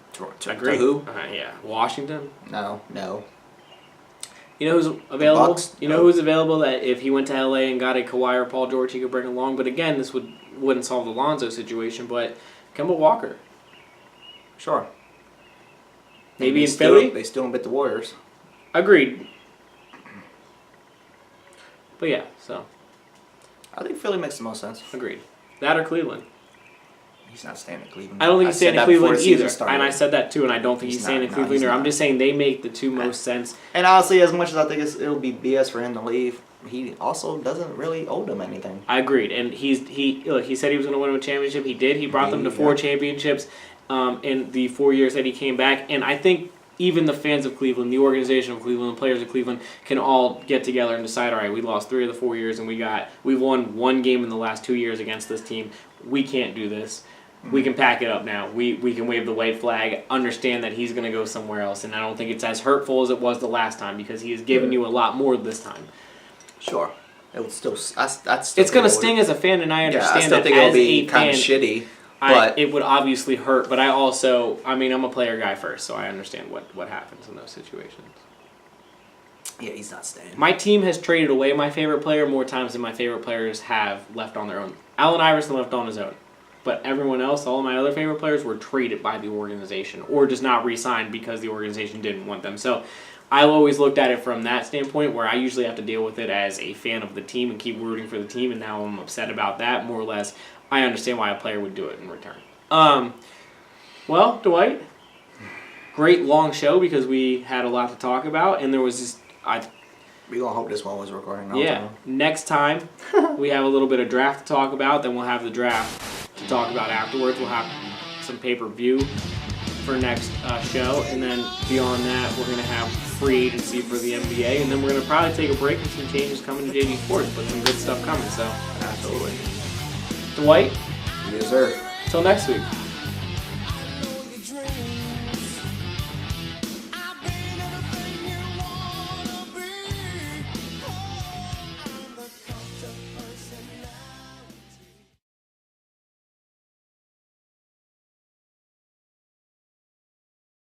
Agreed. To who? Washington. No. You know who's available? Bucks? You know who's available that if he went to LA and got a Kawhi or Paul George, he could bring along. But again, this wouldn't solve the Lonzo situation. But Kemba Walker, Sure. maybe in They Philly. still don't beat the Warriors. Agreed. But yeah, so I think Philly makes the most sense. agreed. That or Cleveland. He's not staying in Cleveland. I don't think he's staying in said that before Cleveland the season either. started. And I said that too, and I don't think he's He's staying not. in No, Cleveland he's either. I'm not. just saying they make the two most sense. And honestly, as much as I think it'll be BS for him to leave, he also doesn't really owe them anything. I agreed, and he said he was going to win a championship. He did. He brought them to 4 championships in the 4 years that he came back. And I think even the fans of Cleveland, the organization of Cleveland, the players of Cleveland can all get together and decide, all right, we lost 3 of the 4 years, and we won 1 game in the last 2 years against this team. We can't do this. We can pack it up now. We can wave the white flag, understand that he's going to go somewhere else, and I don't think it's as hurtful as it was the last time because he has given you a lot more this time. Sure. It would still. It's going to sting as a fan, and I understand I still that think as it'll be a kind fan, of shitty. But it would obviously hurt, but I'm a player guy first, so I understand what happens in those situations. yeah, he's not staying. My team has traded away my favorite player more times than my favorite players have left on their own. Allen Iverson left on his own. But everyone else, all of my other favorite players, were traded by the organization or just not re-signed because the organization didn't want them. So I've always looked at it from that standpoint where I usually have to deal with it as a fan of the team and keep rooting for the team, and now I'm upset about that, more or less. I understand why a player would do it in return. Well, Dwight, great long show because we had a lot to talk about, and there was just... We gonna hope this one was recording. Yeah. Next time, we have a little bit of draft to talk about. Then we'll have the draft to talk about afterwards. We'll have some pay-per-view for next show. And then beyond that, we're going to have free agency for the NBA. And then we're going to probably take a break and some changes coming to JD Sports. But some good stuff coming. So, Absolutely. Dwight, Yes, sir. until next week.